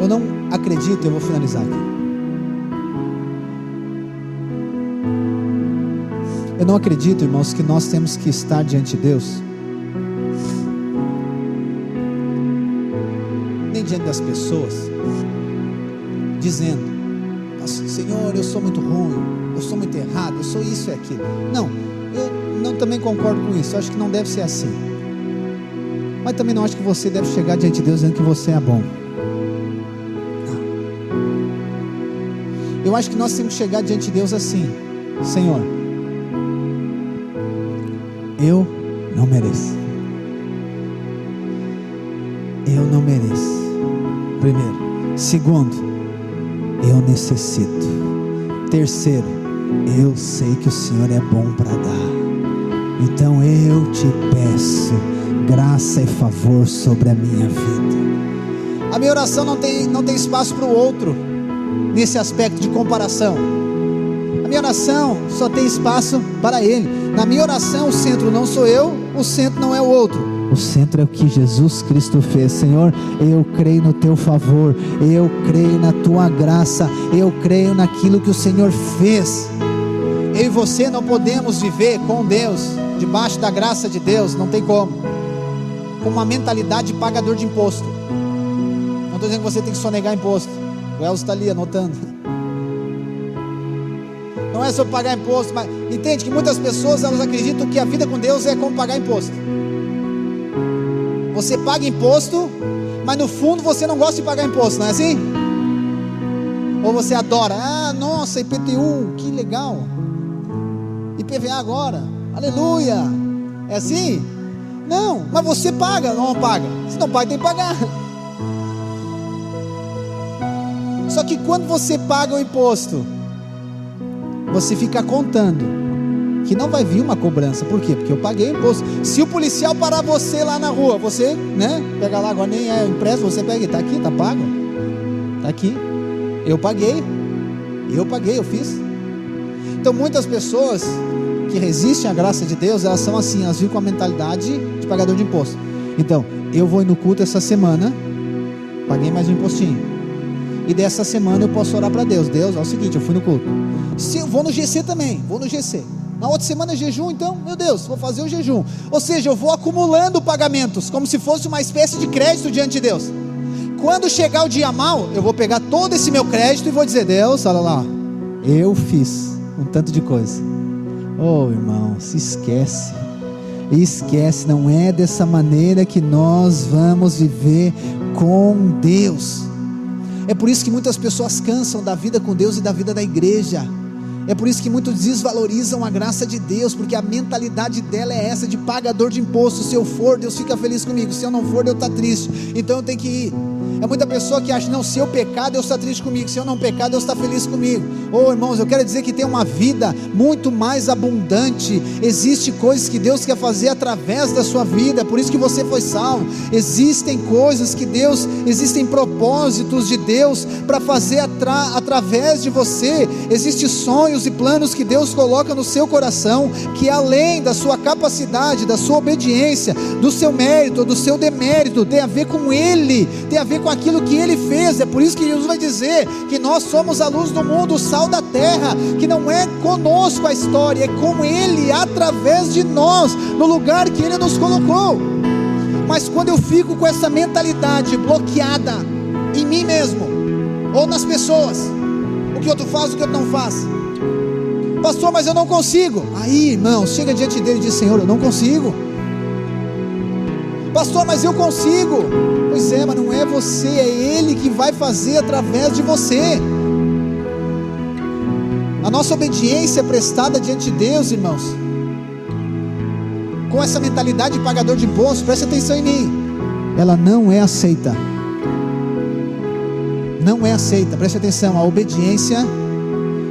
S1: Eu não acredito, eu vou finalizar aqui. Eu não acredito, irmãos, que nós temos que estar diante de Deus, nem diante das pessoas, dizendo, Senhor, eu sou muito ruim, eu sou muito errado, eu sou isso e aquilo. Não, eu não também concordo com isso. Eu acho que não deve ser assim. Mas também não acho que você deve chegar diante de Deus dizendo que você é bom. Eu acho que nós temos que chegar diante de Deus assim: Senhor, eu não mereço. Eu não mereço. Primeiro. Segundo, eu necessito. Terceiro, eu sei que o Senhor é bom para dar. Então eu te peço graça e favor sobre a minha vida. A minha oração não tem espaço para o outro. Nesse aspecto de comparação, a minha oração só tem espaço para Ele. Na minha oração o centro não sou eu, o centro não é o outro, o centro é o que Jesus Cristo fez. Senhor, eu creio no teu favor, eu creio na tua graça, eu creio naquilo que o Senhor fez. Eu e você não podemos viver com Deus, debaixo da graça de Deus, não tem como, com uma mentalidade de pagador de imposto. Não estou dizendo que você tem que sonegar imposto. O Elcio está ali anotando. Não é sobre pagar imposto, mas entende que muitas pessoas elas acreditam que a vida com Deus é como pagar imposto. Você paga imposto, mas no fundo você não gosta de pagar imposto, não é assim? Ou você adora, nossa, IPTU, que legal, IPVA agora, aleluia, é assim? Não, mas você paga, não paga? Se não paga, tem que pagar. Só que quando você paga o imposto, você fica contando que não vai vir uma cobrança. Por quê? Porque eu paguei o imposto. Se o policial parar você lá na rua, você, pega lá, agora nem é impresso, você pega, está aqui, está pago, está aqui, eu paguei, eu fiz. Então muitas pessoas que resistem à graça de Deus, elas são assim, elas vivem com a mentalidade de pagador de imposto. Então, eu vou no culto essa semana, paguei mais um impostinho. E dessa semana eu posso orar para Deus. Deus, é o seguinte, eu fui no culto. Se eu vou no GC também, vou no GC. Na outra semana é jejum, então, meu Deus, vou fazer o jejum. Ou seja, eu vou acumulando pagamentos, como se fosse uma espécie de crédito diante de Deus. Quando chegar o dia mau, eu vou pegar todo esse meu crédito e vou dizer: Deus, olha lá, eu fiz um tanto de coisa. Oh, irmão, se esquece. Esquece, não é dessa maneira que nós vamos viver com Deus. É por isso que muitas pessoas cansam da vida com Deus e da vida da igreja. É por isso que muitos desvalorizam a graça de Deus, porque a mentalidade dela é essa, de pagador de imposto. Se eu for, Deus fica feliz comigo; se eu não for, Deus está triste, então eu tenho que ir. É muita pessoa que acha: não, se eu pecar, Deus está triste comigo; se eu não pecar, Deus está feliz comigo. Oh, irmãos, eu quero dizer que tem uma vida muito mais abundante. Existem coisas que Deus quer fazer através da sua vida, por isso que você foi salvo. Existem coisas que Deus, existem propósitos de Deus para fazer através de você. Existem sonhos e planos que Deus coloca no seu coração, que além da sua capacidade, da sua obediência, do seu mérito, do seu demérito, tem a ver com Ele, tem a ver com aquilo que Ele fez. É por isso que Jesus vai dizer que nós somos a luz do mundo, o sal da terra, que não é conosco a história, é com Ele, através de nós, no lugar que Ele nos colocou. Mas quando eu fico com essa mentalidade bloqueada em mim mesmo, ou nas pessoas, o que outro faz, o que outro não faz: pastor, mas eu não consigo. Aí, irmão, chega diante dele e diz: Senhor, eu não consigo. Pastor, mas eu consigo. Pois é, mas não é você, é Ele que vai fazer através de você. A nossa obediência prestada diante de Deus, irmãos, com essa mentalidade de pagador de imposto, preste atenção em mim, ela não é aceita. Não é aceita, preste atenção. A obediência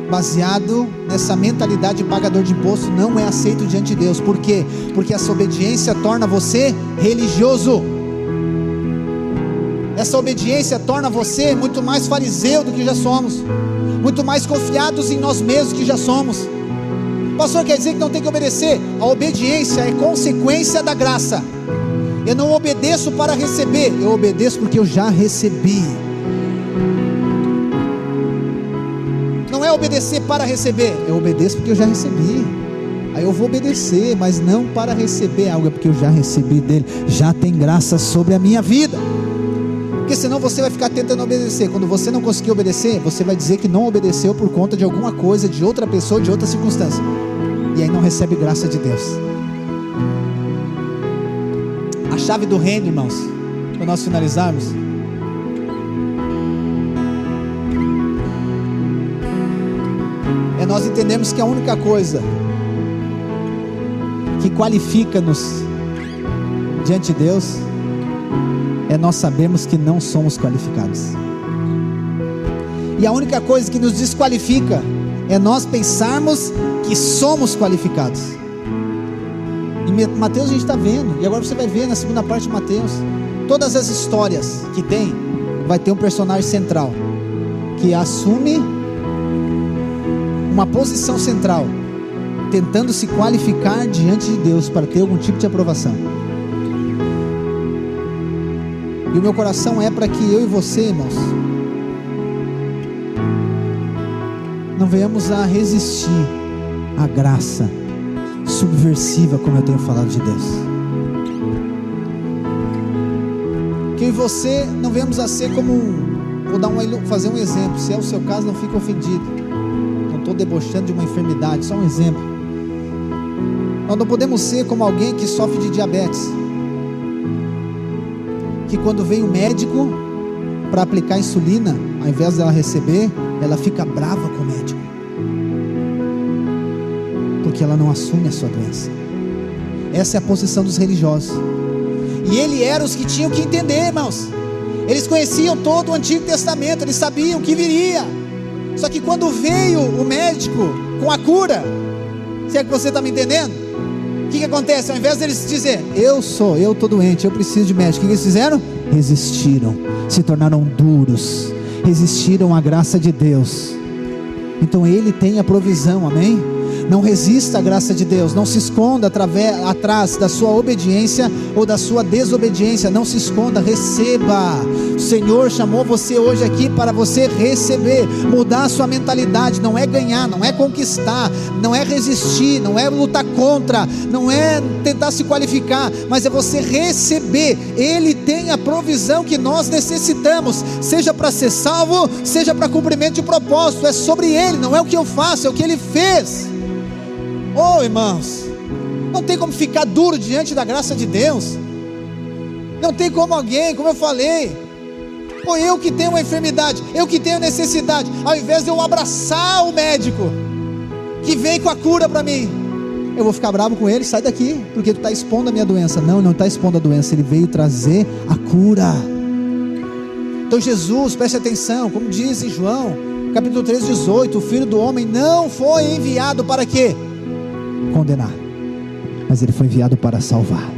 S1: baseado nessa mentalidade de pagador de imposto não é aceito diante de Deus. Por quê? Porque essa obediência torna você religioso. Essa obediência torna você muito mais fariseu do que já somos, muito mais confiados em nós mesmos que já somos. Pastor, quer dizer que não tem que obedecer? A obediência é consequência da graça. Eu não obedeço para receber, eu obedeço porque eu já recebi. Não é obedecer para receber, eu obedeço porque eu já recebi. Aí eu vou obedecer, mas não para receber algo, é porque eu já recebi dele, já tem graça sobre a minha vida. Porque senão você vai ficar tentando obedecer. Quando você não conseguir obedecer, você vai dizer que não obedeceu por conta de alguma coisa, de outra pessoa, de outra circunstância, e aí não recebe graça de Deus. A chave do reino, irmãos, para nós finalizarmos, é nós entendermos que a única coisa que qualifica-nos diante de Deus é nós sabermos que não somos qualificados. E a única coisa que nos desqualifica é nós pensarmos que somos qualificados. Em Mateus a gente está vendo, e agora você vai ver na segunda parte de Mateus, todas as histórias que tem, vai ter um personagem central, que assume uma posição central, tentando se qualificar diante de Deus para ter algum tipo de aprovação. E o meu coração é para que eu e você, irmãos, não venhamos a resistir à graça subversiva, como eu tenho falado de Deus. Que eu e você não venhamos a ser como fazer um exemplo. Se é o seu caso, não fique ofendido. Não estou debochando de uma enfermidade, só um exemplo. Nós não podemos ser como alguém que sofre de diabetes, que quando vem o médico para aplicar insulina, ao invés dela receber, ela fica brava com o médico, porque ela não assume a sua doença. Essa é a posição dos religiosos. E eles eram os que tinham que entender, irmãos. Eles conheciam todo o Antigo Testamento, eles sabiam que viria. Só que quando veio o médico com a cura, se é que você está me entendendo? O que acontece? Ao invés deles dizer, eu estou doente, eu preciso de médico, o que eles fizeram? Resistiram, se tornaram duros, resistiram à graça de Deus. Então Ele tem a provisão, amém? Não resista à graça de Deus, não se esconda atrás da sua obediência ou da sua desobediência, não se esconda, receba. O Senhor chamou você hoje aqui para você receber, mudar a sua mentalidade. Não é ganhar, não é conquistar, não é resistir, não é lutar contra, não é tentar se qualificar, mas é você receber. Ele tem a provisão que nós necessitamos, seja para ser salvo, seja para cumprimento de propósito. É sobre Ele, não é o que eu faço, é o que Ele fez. Oh, irmãos, não tem como ficar duro diante da graça de Deus. Não tem como alguém, como eu falei, eu que tenho uma enfermidade, eu que tenho necessidade, ao invés de eu abraçar o médico que vem com a cura para mim, eu vou ficar bravo com ele. Sai daqui, porque tu está expondo a minha doença. Não está expondo a doença, ele veio trazer a cura. Então Jesus, preste atenção, como diz em João capítulo 3, 18, o Filho do Homem não foi enviado para quê? Condenar, mas ele foi enviado para salvar.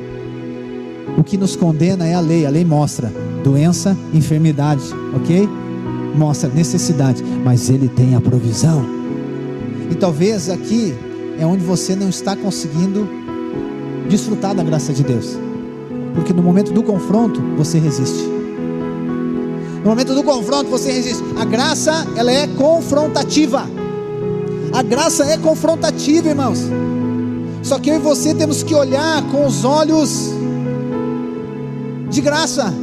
S1: O que nos condena é a lei mostra doença, enfermidade, ok? Mostra necessidade, mas ele tem a provisão. E talvez aqui é onde você não está conseguindo desfrutar da graça de Deus, porque no momento do confronto você resiste. No momento do confronto você resiste. A graça, ela é confrontativa. A graça é confrontativa, irmãos. Só que eu e você temos que olhar com os olhos de graça,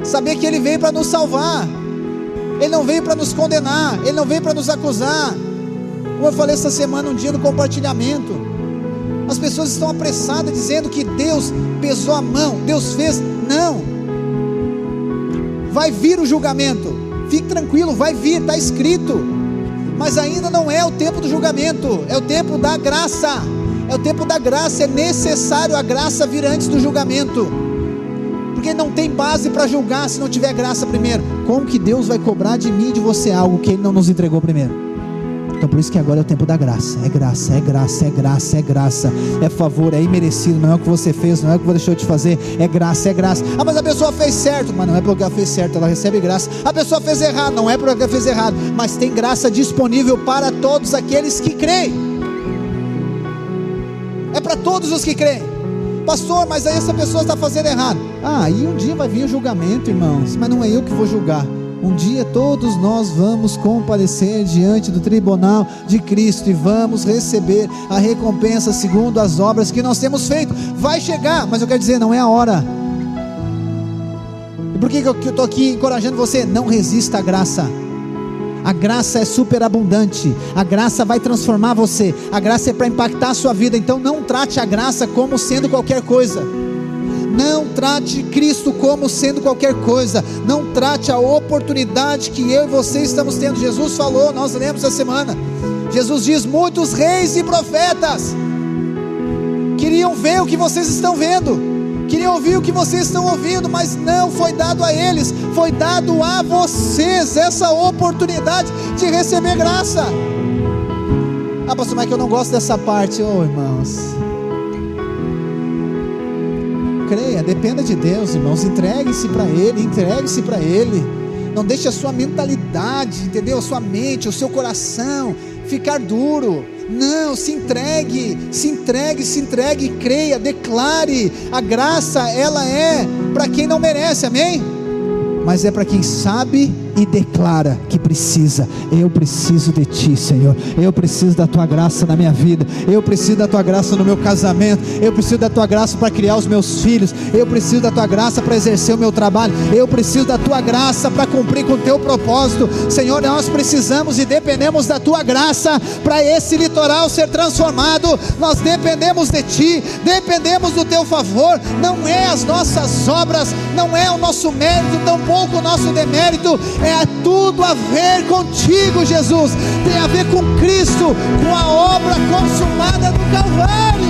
S1: saber que Ele veio para nos salvar, Ele não veio para nos condenar, Ele não veio para nos acusar. Como eu falei essa semana, um dia no compartilhamento, as pessoas estão apressadas dizendo que Deus pesou a mão, Deus fez. Não, vai vir o julgamento, fique tranquilo, vai vir, está escrito, mas ainda não é o tempo do julgamento, é o tempo da graça. É o tempo da graça, é necessário a graça vir antes do julgamento, porque não tem base para julgar se não tiver graça primeiro. Como que Deus vai cobrar de mim e de você algo que Ele não nos entregou primeiro? Então por isso que agora é o tempo da graça. É graça, é graça, é graça, é graça, é favor, é imerecido, não é o que você fez, não é o que você deixou de fazer, é graça, é graça. Ah, mas a pessoa fez certo, mas não é porque ela fez certo, ela recebe graça. A pessoa fez errado, não é porque ela fez errado, mas tem graça disponível para todos aqueles que creem. É para todos os que creem. Pastor, mas aí essa pessoa está fazendo errado. E um dia vai vir o julgamento, irmãos, mas não é eu que vou julgar. Um dia todos nós vamos comparecer diante do tribunal de Cristo e vamos receber a recompensa segundo as obras que nós temos feito. Vai chegar, mas eu quero dizer, não é a hora. E por que eu estou aqui encorajando você? Não resista à graça. A graça é superabundante, a graça vai transformar você, a graça é para impactar a sua vida. Então não trate a graça como sendo qualquer coisa. Não trate Cristo como sendo qualquer coisa. Não trate a oportunidade que eu e você estamos tendo. Jesus falou, nós lemos essa semana, Jesus diz, muitos reis e profetas queriam ver o que vocês estão vendo, queriam ouvir o que vocês estão ouvindo, mas não foi dado a eles, foi dado a vocês essa oportunidade de receber graça. Pastor, mas que eu não gosto dessa parte. Irmãos, creia, dependa de Deus, irmãos, entregue-se para Ele, não deixe a sua mentalidade, entendeu? A sua mente, o seu coração ficar duro. Não, se entregue, creia, declare. A graça, ela é para quem não merece, amém? Mas é para quem sabe e declara que precisa. Eu preciso de Ti, Senhor, eu preciso da Tua graça na minha vida, eu preciso da Tua graça no meu casamento, eu preciso da Tua graça para criar os meus filhos, eu preciso da Tua graça para exercer o meu trabalho, eu preciso da Tua graça para cumprir com o Teu propósito. Senhor, nós precisamos e dependemos da Tua graça para esse litoral ser transformado. Nós dependemos de Ti, dependemos do Teu favor. Não é as nossas obras, não é o nosso mérito, tampouco o nosso demérito, é tudo a ver contigo, Jesus. Tem a ver com Cristo, com a obra consumada no Calvário.